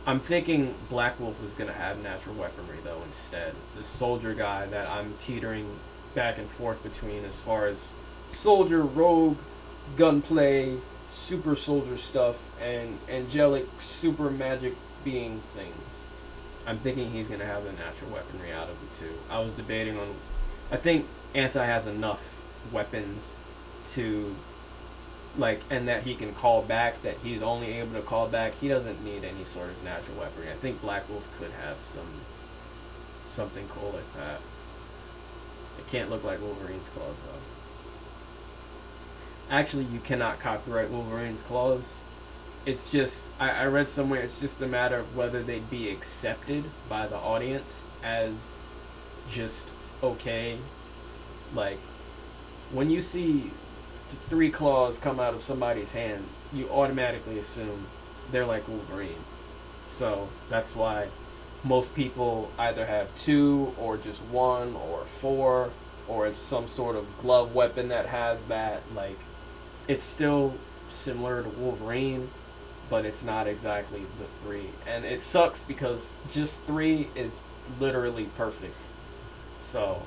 I'm thinking Black Wolf is gonna have natural weaponry though instead. The soldier guy that I'm teetering back and forth between as far as soldier, rogue, gunplay, super soldier stuff, and angelic super magic being things. I'm thinking he's gonna have the natural weaponry out of the two. I was debating on, I think Anti has enough weapons to like, and that he can call back, that he's only able to call back. He doesn't need any sort of natural weaponry. I think Black Wolf could have something cool like that. It can't look like Wolverine's claws though. Actually, you cannot copyright Wolverine's claws. It's just, I read somewhere, it's just a matter of whether they'd be accepted by the audience as just okay. Like, when you see 3 claws come out of somebody's hand, you automatically assume they're like Wolverine. So that's why most people either have 2 or just 1 or 4, or it's some sort of glove weapon that has that. Like, it's still similar to Wolverine, but it's not exactly the 3. And it sucks because just 3 is literally perfect. So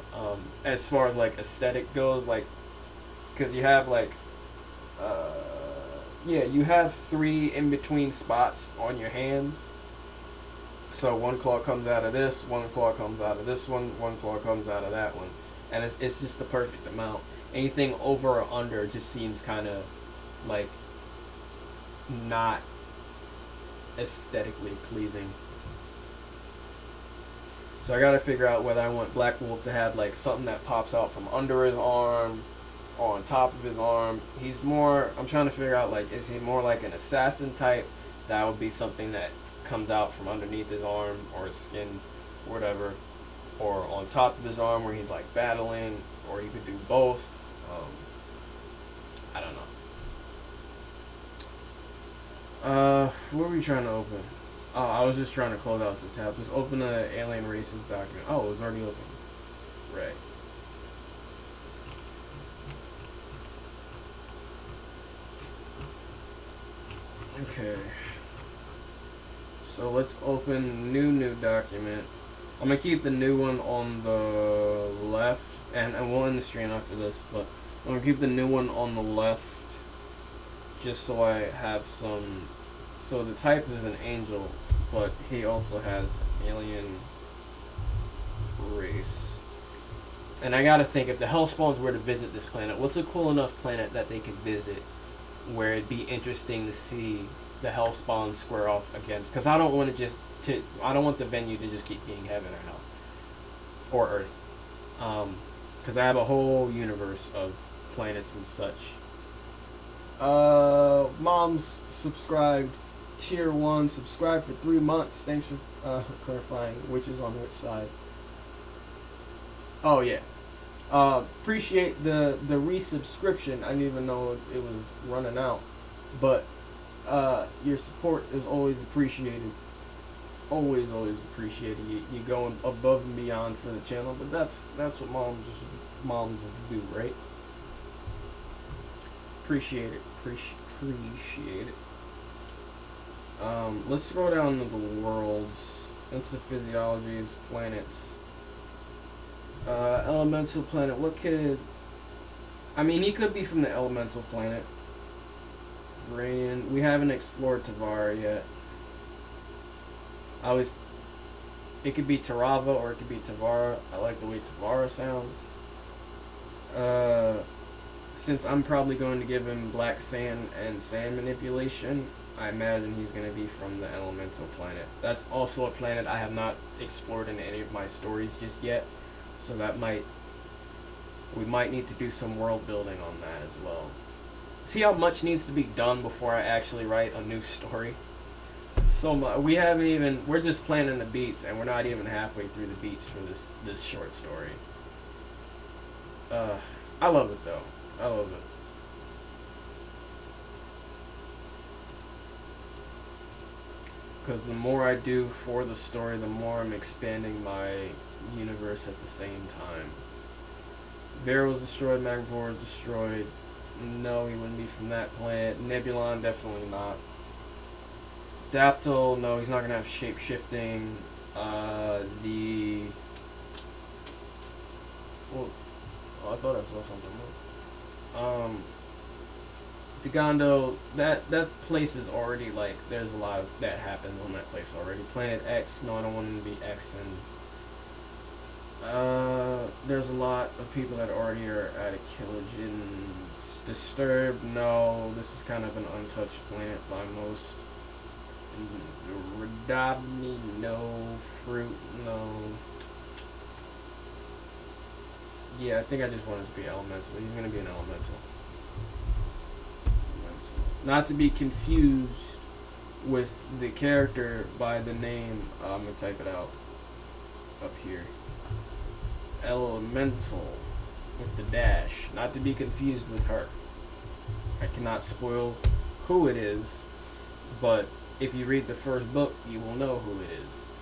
as far as like aesthetic goes, like, because you have like yeah, you have 3 in between spots on your hands. So 1 claw comes out of this, 1 claw comes out of this one claw comes out of that one, and it's just the perfect amount. Anything over or under just seems kind of like not aesthetically pleasing. So I gotta figure out whether I want Black Wolf to have like something that pops out from under his arm or on top of his arm. He's more, I'm trying to figure out, like, is he more like an assassin type? That would be something that comes out from underneath his arm or his skin, whatever, or on top of his arm where he's like battling, or he could do both. I don't know. What were we trying to open? Oh, I was just trying to close out some tabs. Just open the alien races document. Oh, it was already open. Right. Okay. So let's open new document. I'm gonna keep the new one on the left, and we'll end the stream after this, but I'm gonna keep the new one on the left just so I have some. So the type is an angel, but he also has alien race. And I gotta think, if the Hellspawns were to visit this planet, what's a cool enough planet that they could visit where it'd be interesting to see the Hellspawn square off against? Because I don't want I don't want the venue to just keep being heaven or hell or Earth. Because I have a whole universe of planets and such. Mom's subscribed, tier 1, subscribed for 3 months. Thanks for clarifying which is on which side. Oh yeah. Appreciate the resubscription. I didn't even know it was running out, but your support is always appreciated. Always appreciated. You going above and beyond for the channel, but that's what moms do, right? Appreciate it. Appreciate it. Let's scroll down to the worlds. That's the physiologies, planets. Elemental planet. What could... I mean, he could be from the elemental planet. Rain. We haven't explored Tavara yet. I always... It could be Tarava or it could be Tavara. I like the way Tavara sounds. Since I'm probably going to give him black sand and sand manipulation, I imagine he's going to be from the elemental planet. That's also a planet I have not explored in any of my stories just yet. So that might... We might need to do some world building on that as well. See how much needs to be done before I actually write a new story? So much. We haven't even... We're just planning the beats, and we're not even halfway through the beats for this short story. I love it, though. I love it. Because the more I do for the story, the more I'm expanding my universe at the same time. Vera was destroyed, Magvor was destroyed. No, he wouldn't be from that planet. Nebulon, definitely not. Daptil, no, he's not going to have shape-shifting. Well, I thought I saw something. Dagando, that place is already, like, there's a lot of that happens on that place already. Planet X, no, I don't want him to be X. And there's a lot of people that already are at Achillegins. Disturbed, no, this is kind of an untouched planet by most. Radabni, no. Fruit, no. Yeah, I think I just want it to be elemental. He's going to be an elemental. Not to be confused with the character by the name. I'm going to type it out up here. Elemental with the dash. Not to be confused with her. I cannot spoil who it is, but if you read the first book, you will know who it is.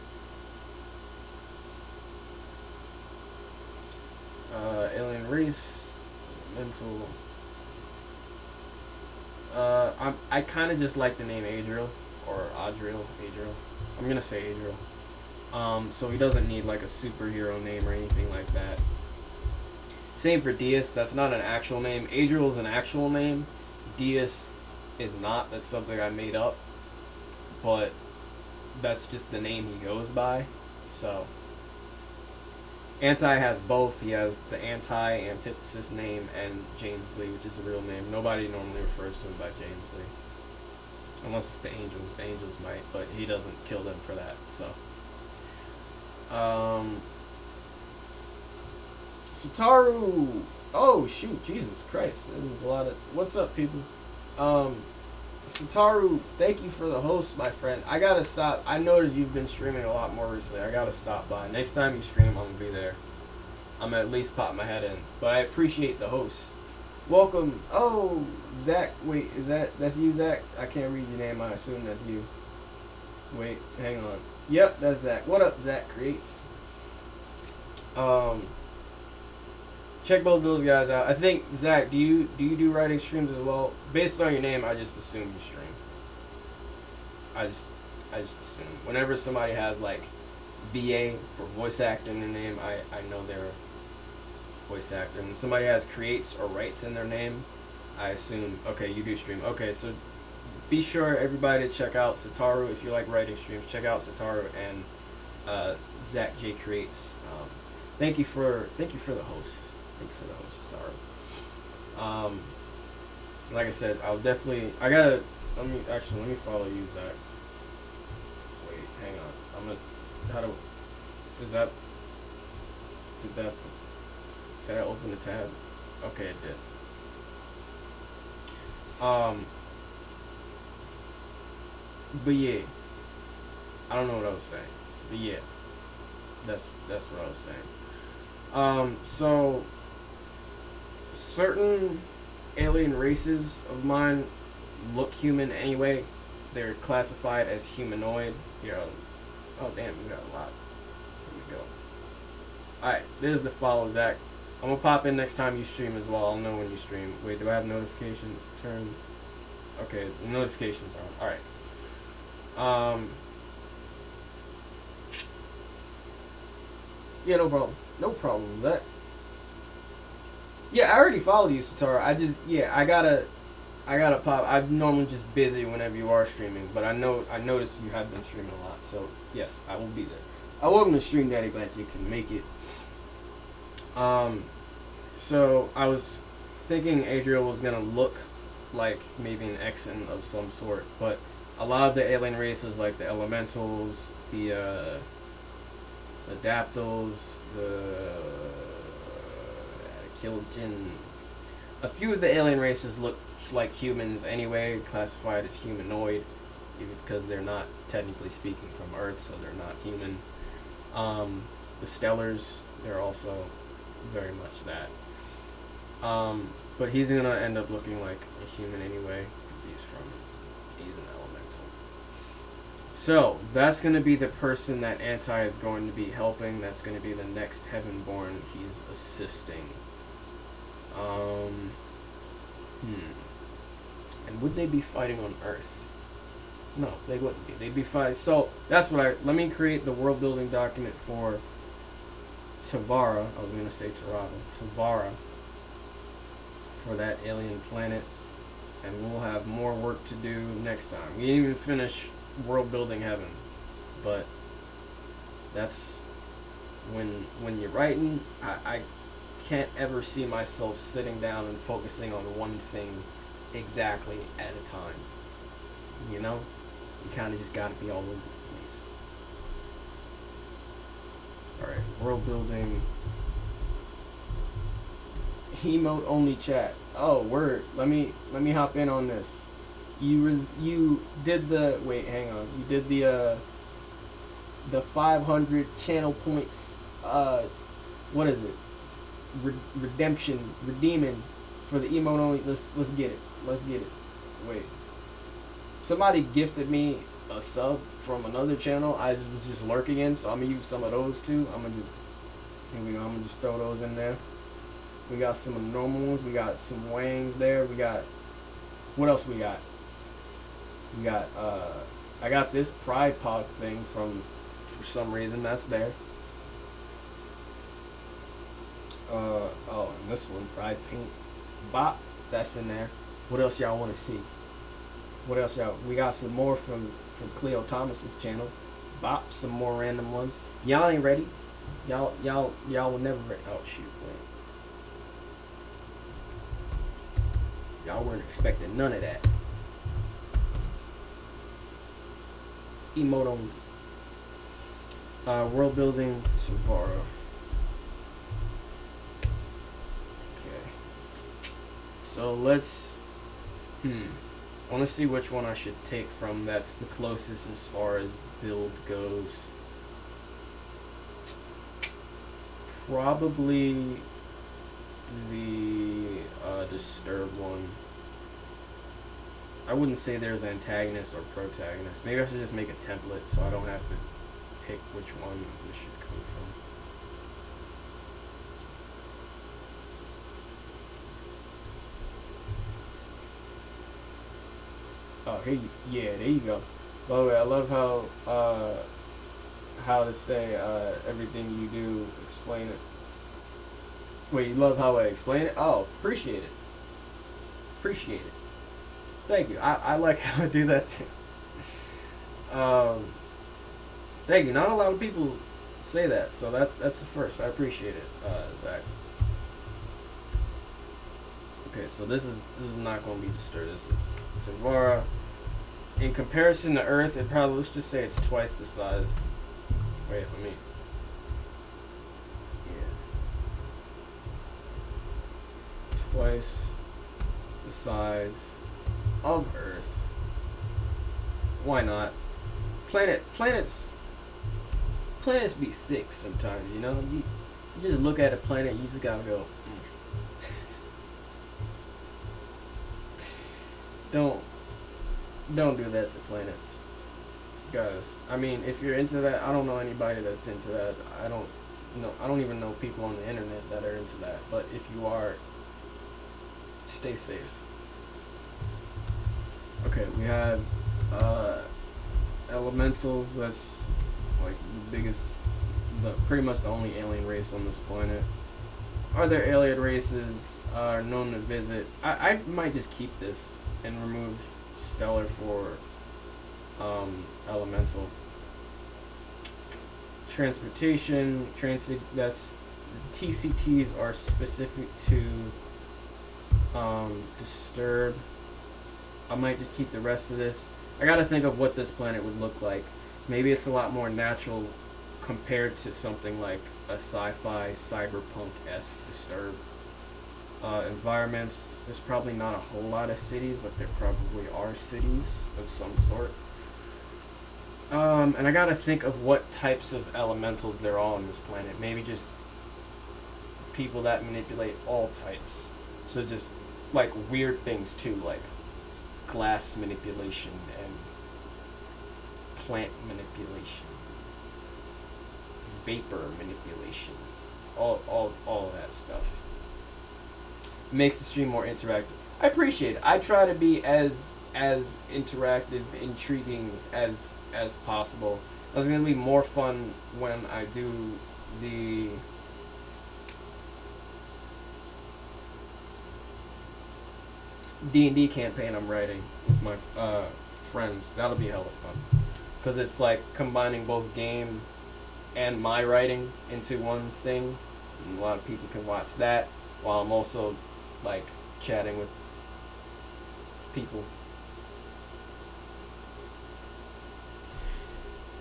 Alien race, mental. I kind of just like the name Adriel or Adriel. I'm gonna say Adriel. So he doesn't need like a superhero name or anything like that. Same for Dias. That's not an actual name. Adriel is an actual name. Dias is not. That's something I made up. But that's just the name he goes by. So Anti has both. He has the antithesis name and James Lee, which is a real name. Nobody normally refers to him by James Lee. Unless it's the Angels. The Angels might, but he doesn't kill them for that. So Sataru. Oh shoot, Jesus Christ. There's a lot of... What's up, people? Sataru, thank you for the host, my friend. I gotta stop. I noticed you've been streaming a lot more recently. I gotta stop by. Next time you stream, I'm gonna be there. I'm gonna at least pop my head in. But I appreciate the host. Welcome. Oh, Zach. Wait, that's you, Zach? I can't read your name. I assume that's you. Wait, hang on. Yep, that's Zach. What up, Zach Creates? Check both those guys out. I think, Zach, do you do writing streams as well? Based on your name, I just assume you stream. I just assume. Whenever somebody has like VA for voice actor in their name, I know they're a voice actor. And somebody has creates or writes in their name, I assume, okay, you do stream. Okay, so be sure everybody to check out Sataru if you like writing streams. Check out Sataru and Zach J Creates. Thank you for the host. Thank you for the host, Sataru. Like I said, I'll definitely... let me follow you, Zach. Wait, hang on. I'm gonna... How do... Is that... Did I open the tab? Okay, it did. But yeah. I don't know what I was saying. But yeah. That's what I was saying. So... Certain alien races of mine look human anyway. They're classified as humanoid. Here, oh damn, we got a lot. Here we go. Alright, there's the follow, Zach. I'm gonna pop in next time you stream as well. I'll know when you stream. Wait, do I have notification turned? Okay, the notifications are on. Um, yeah, no problem. No problem. That. Yeah, I already followed you, Satara. I gotta pop. I'm normally just busy whenever you are streaming, but I noticed you have been streaming a lot. So yes, I will be there. I welcome to Stream Daddy, glad you can make it. Um, so I was thinking Adriel was gonna look like maybe an Exan of some sort, but a lot of the alien races, like the Elementals, the Daptals, the Kilgins, a few of the alien races look like humans anyway, classified as humanoid, even because they're not technically speaking from Earth, so they're not human. The Stellars, they're also very much that. But he's gonna end up looking like a human anyway, because he's an elemental. So that's gonna be the person that Anti is going to be helping. That's gonna be the next Heavenborn he's assisting. And would they be fighting on Earth? No, they wouldn't be. They'd be fighting. So that's what let me create the world building document for Tavara. I was gonna say Tarada. Tavara. For that alien planet. And we'll have more work to do next time. We didn't even finish world building heaven. But that's when you're writing, I can't ever see myself sitting down and focusing on one thing exactly at a time. You know? You kind of just gotta be all over the place. Alright, world building. Emote only chat. Oh, word. Let me hop in on this. You did the wait, hang on. You did the 500 channel points. What is it? Redeeming for the emote only. Let's get it. Let's get it. Wait. Somebody gifted me a sub from another channel. I was just lurking in, so I'm gonna use some of those too. Here we go. I'm gonna just throw those in there. We got some of the normal ones. We got some wangs there. We got, what else we got? We got I got this Pride Pod thing for some reason that's there. Oh, and this one, Pride Paint Bop, that's in there. What else y'all want to see? What else y'all? We got some more from Cleo Thomas's channel. Bop, some more random ones. Y'all ain't ready. Y'all will never ready. Oh shoot, wait. Y'all weren't expecting none of that. Emote only. World building, Savara. Okay. So let's. I want to see which one I should take from. That's the closest as far as build goes. Probably the Disturbed one. I wouldn't say there's antagonist or protagonist. Maybe I should just make a template so I don't have to pick which one this should come from. Oh, hey, yeah, there you go. By the way, I love how to say everything you do, explain it. Wait, you love how I explain it? Oh, appreciate it. Appreciate it. Thank you. I like how I do that too. Thank you. Not a lot of people say that, so that's the first. I appreciate it, Zach. Okay, so this is not going to be disturbed. This is Savara. In comparison to Earth, it probably, let's just say it's twice the size. Wait, let me. Yeah. Twice the size of Earth. Why not? Planets be thick sometimes, you know? You just look at a planet, you just gotta go, Don't do that to planets. Guys, I mean, if you're into that, I don't know anybody that's into that. I don't even know people on the internet that are into that. But if you are, stay safe. Okay, we have Elementals, that's like the biggest, pretty much the only alien race on this planet. Other alien races are known to visit. I might just keep this and remove Stellar for Elemental. Transportation, that's TCTs are specific to Disturb. I might just keep the rest of this. I gotta think of what this planet would look like. Maybe it's a lot more natural compared to something like a sci-fi cyberpunk-esque Disturb. Environments, there's probably not a whole lot of cities, but there probably are cities of some sort. And I gotta think of what types of elementals there are on this planet. Maybe just people that manipulate all types. So just like weird things too, like glass manipulation and plant manipulation, vapor manipulation, all of that stuff. It makes the stream more interactive. I appreciate it. I try to be as interactive, intriguing as possible. It's gonna be more fun when I do the D&D campaign I'm writing with my friends. That'll be hella fun. Because it's like combining both game and my writing into one thing. And a lot of people can watch that while I'm also like chatting with people.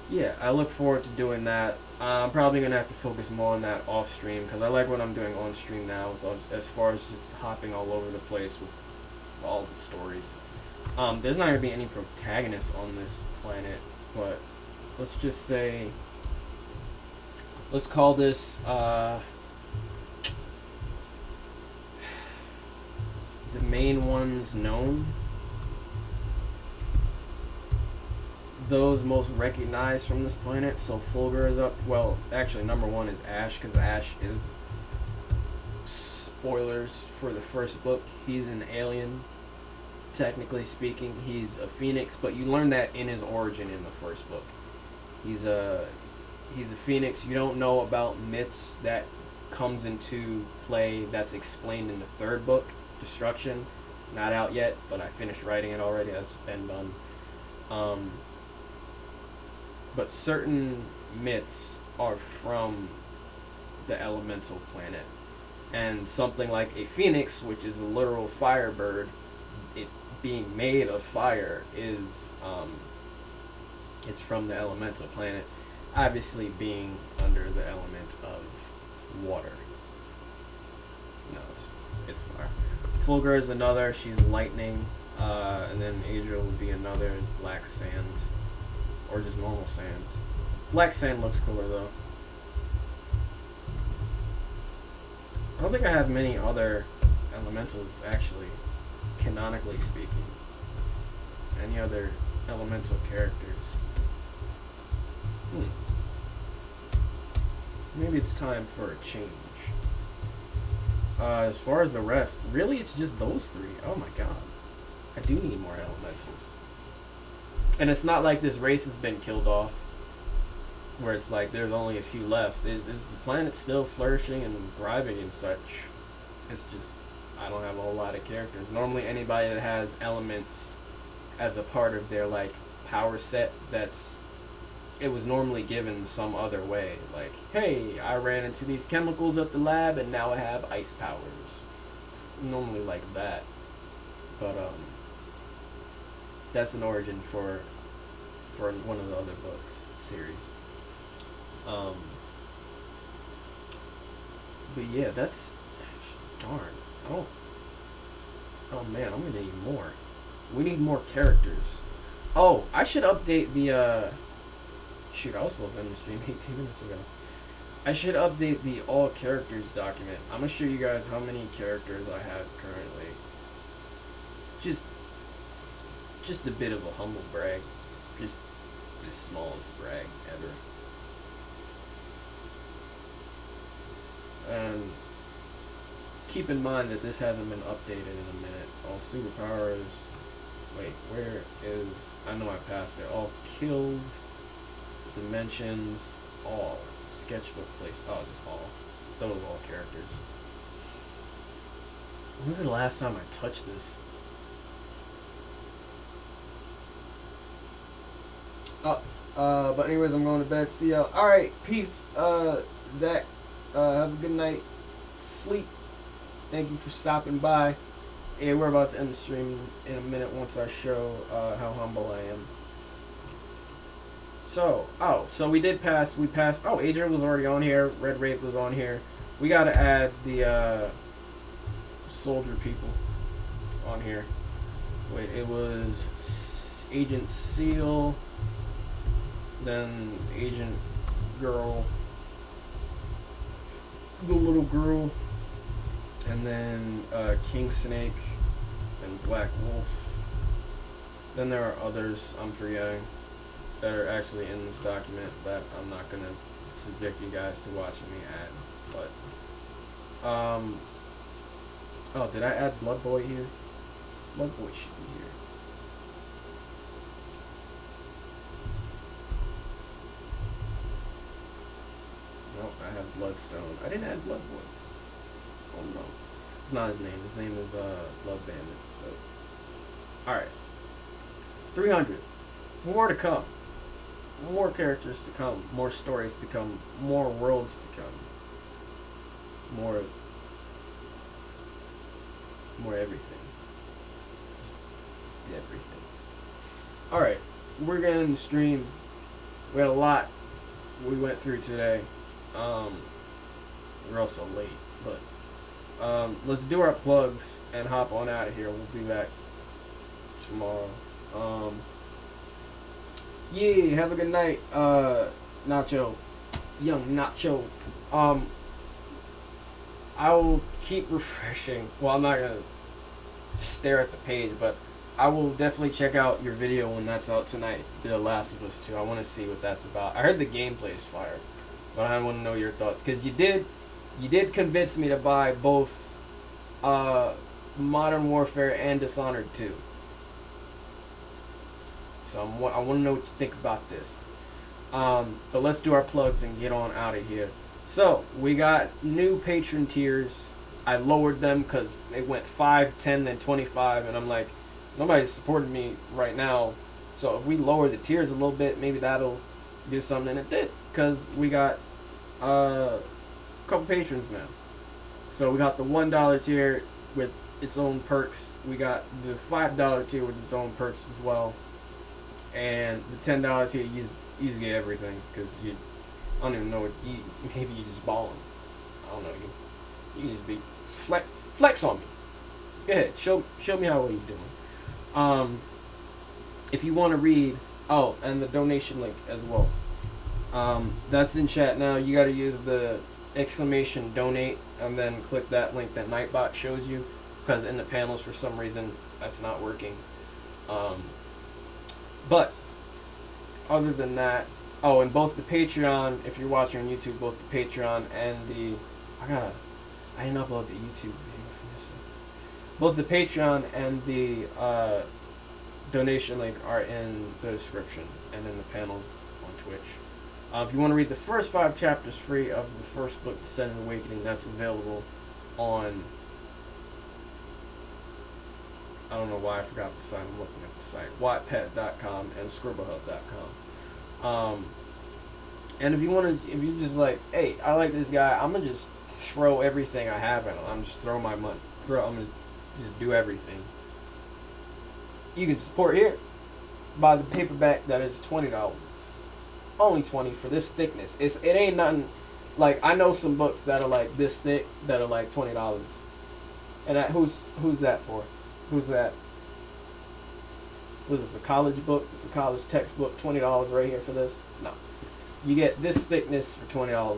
Yeah, I look forward to doing that. I'm probably going to have to focus more on that off stream because I like what I'm doing on stream now as far as just hopping all over the place with all the stories. There's not going to be any protagonists on this planet, but let's just say, let's call this the main ones known. Those most recognized from this planet. So Fulgur is up. Well, actually, number one is Ash, because Ash is, spoilers for the first book, he's an alien. Technically speaking, he's a phoenix, but you learn that in his origin in the first book. He's a phoenix. You don't know about myths that comes into play that's explained in the third book, Destruction. Not out yet, but I finished writing it already. That's been done. But certain myths are from the elemental planet. And something like a phoenix, which is a literal firebird, it being made of fire is, it's from the elemental planet. Obviously being under the element of water. No, it's fire. Fulgur is another, she's lightning. And then Adriel would be another, black sand. Or just normal sand. Black sand looks cooler though. I don't think I have many other elementals actually, canonically speaking. Any other elemental characters? Maybe it's time for a change. As far as the rest, really it's just those three. Oh my god. I do need more elementals. And it's not like this race has been killed off, where it's like there's only a few left. Is the planet still flourishing and thriving and such? It's just, I don't have a whole lot of characters. Normally anybody that has elements as a part of their like power set, it was normally given some other way. Like, hey, I ran into these chemicals at the lab and now I have ice powers. It's normally like that. But that's an origin for one of the other books series. But yeah, that's, darn. Oh man, I'm gonna need more. We need more characters. Oh, I should update the shoot, I was supposed to end the stream 18 minutes ago. I should update the all characters document. I'm gonna show you guys how many characters I have currently. Just a bit of a humble brag. Just the smallest brag ever. And keep in mind that this hasn't been updated in a minute. All superpowers, Wait, where is... I know I passed it. All killed. Dimensions. All. Sketchbook place. Oh, just all. Those all characters. When was the last time I touched this? But anyways, I'm going to bed. See y'all. Alright, peace. Zach, have a good night. Sleep. Thank you for stopping by. Yeah, we're about to end the stream in a minute once I show how humble I am. So we passed. Oh, Adrian was already on here. Red Wraith was on here. We gotta add the soldier people on here. Wait, it was Agent Seal, then Agent Girl, the little girl, and then King Snake and Black Wolf. Then there are others I'm forgetting that are actually in this document that I'm not gonna subject you guys to watching me add. But oh, did I add Blood Boy here? Blood Boy should be here. Nope, I have Bloodstone. I didn't add Blood Boy. Oh no. It's not his name. His name is Blood Bandit. But... Alright. 300. More to come. More characters to come. More stories to come. More worlds to come. More everything. Everything. Alright. We're gonna end the stream. We had a lot we went through today. We're also late, but let's do our plugs and hop on out of here. We'll be back tomorrow. Yeah, have a good night, Nacho, young Nacho. I will keep refreshing. Well, I'm not gonna stare at the page, but I will definitely check out your video when that's out tonight. The Last of Us 2. I want to see what that's about. I heard the gameplay is fire, but I want to know your thoughts because you did convince me to buy both Modern Warfare and Dishonored 2. So I want to know what you think about this. But let's do our plugs and get on out of here. So we got new patron tiers. I lowered them because it went 5, 10, then 25, and I'm like, nobody's supporting me right now. So if we lower the tiers a little bit, maybe that'll do something. And it did, because we got a couple patrons now. So we got the $1 tier with its own perks. We got the $5 tier with its own perks as well. And the $10 tier, you just get everything, because I don't even know what maybe you just balling. I don't know. You can just be flex on me. Go ahead, show me how well you're doing. If you want to read, and the donation link as well. That's in chat now. You got to use the exclamation donate and then click that link that Nightbot shows you, because in the panels for some reason that's not working. But other than that, and both the Patreon, if you're watching on YouTube, both the Patreon and the I didn't upload the YouTube video from yesterday. Both the Patreon and the donation link are in the description and in the panels on Twitch. If you want to read the first 5 chapters free of the first book, Descent and Awakening, that's available on... I don't know why I forgot the site. I'm looking at the site. Wattpad.com and Scribblehub.com. And if you just like, hey, I like this guy, I'm going to just throw everything I have at him. I'm just throw my money. I'm going to just do everything. You can support here. Buy the paperback that is $20. Only $20 for this thickness. It ain't nothing. Like, I know some books that are like this thick that are like $20. And who's that for? Who's that? Was this a college book? It's a college textbook. $20 right here for this? No. You get this thickness for $20.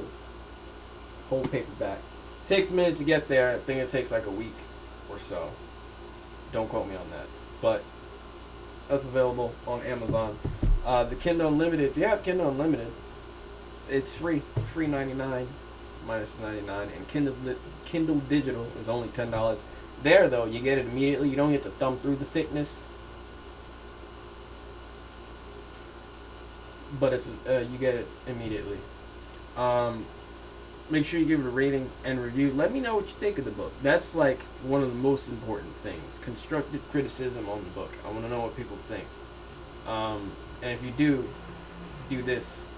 Whole paperback. Takes a minute to get there. I think it takes like a week or so. Don't quote me on that. But that's available on Amazon. The Kindle Unlimited, if you have Kindle Unlimited, it's free. Free 99 minus 99. And Kindle Digital is only $10. There, though, you get it immediately. You don't get to thumb through the thickness. but it's you get it immediately. Um, Make sure you give it a rating and review. Let me know what you think of the book. That's like one of the most important things. Constructive criticism on the book. I want to know what people think. And if you do this,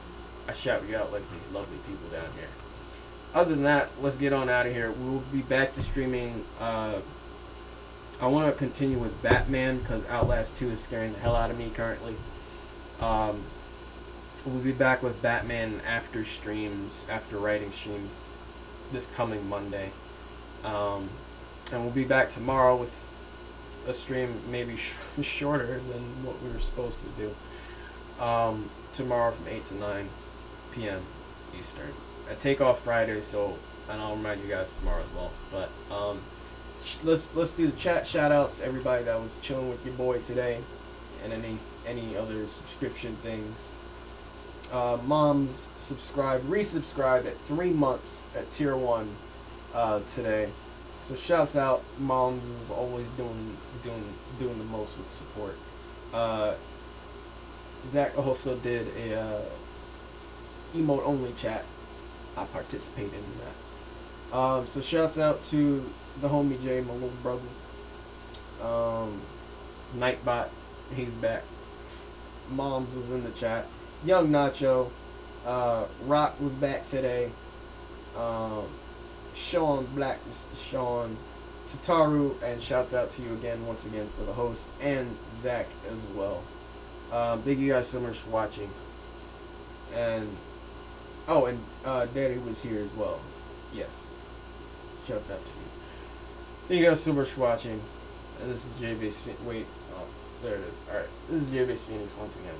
I shout you out like these lovely people down here. Other than that, let's get on out of here. We'll be back to streaming. I want to continue with Batman because Outlast 2 is scaring the hell out of me currently. We'll be back with Batman after streams, after writing streams, this coming Monday. And we'll be back tomorrow with a stream maybe shorter than what we were supposed to do. Tomorrow from 8 to 9 p.m. Eastern. I take off Friday, so and I'll remind you guys tomorrow as well. But let's do the chat shout-outs. Everybody that was chilling with your boy today, and any other subscription things. Moms resubscribed at 3 months at tier 1 today. So shouts out, Moms is always doing the most with support. Zach also did a emote only chat. I participated in that. So shouts out to the homie Jay, my little brother. Nightbot, he's back. Moms was in the chat. Young Nacho, Rock was back today. Sean Black, Sean, Sataru, and shouts out to you again, once again, for the host, and Zach as well. Thank you guys so much for watching. And Daddy was here as well. Yes. Shouts out to you. Thank you guys so much for watching. And this is JBase. Wait. Oh, there it is. Alright. This is JBase Phoenix once again.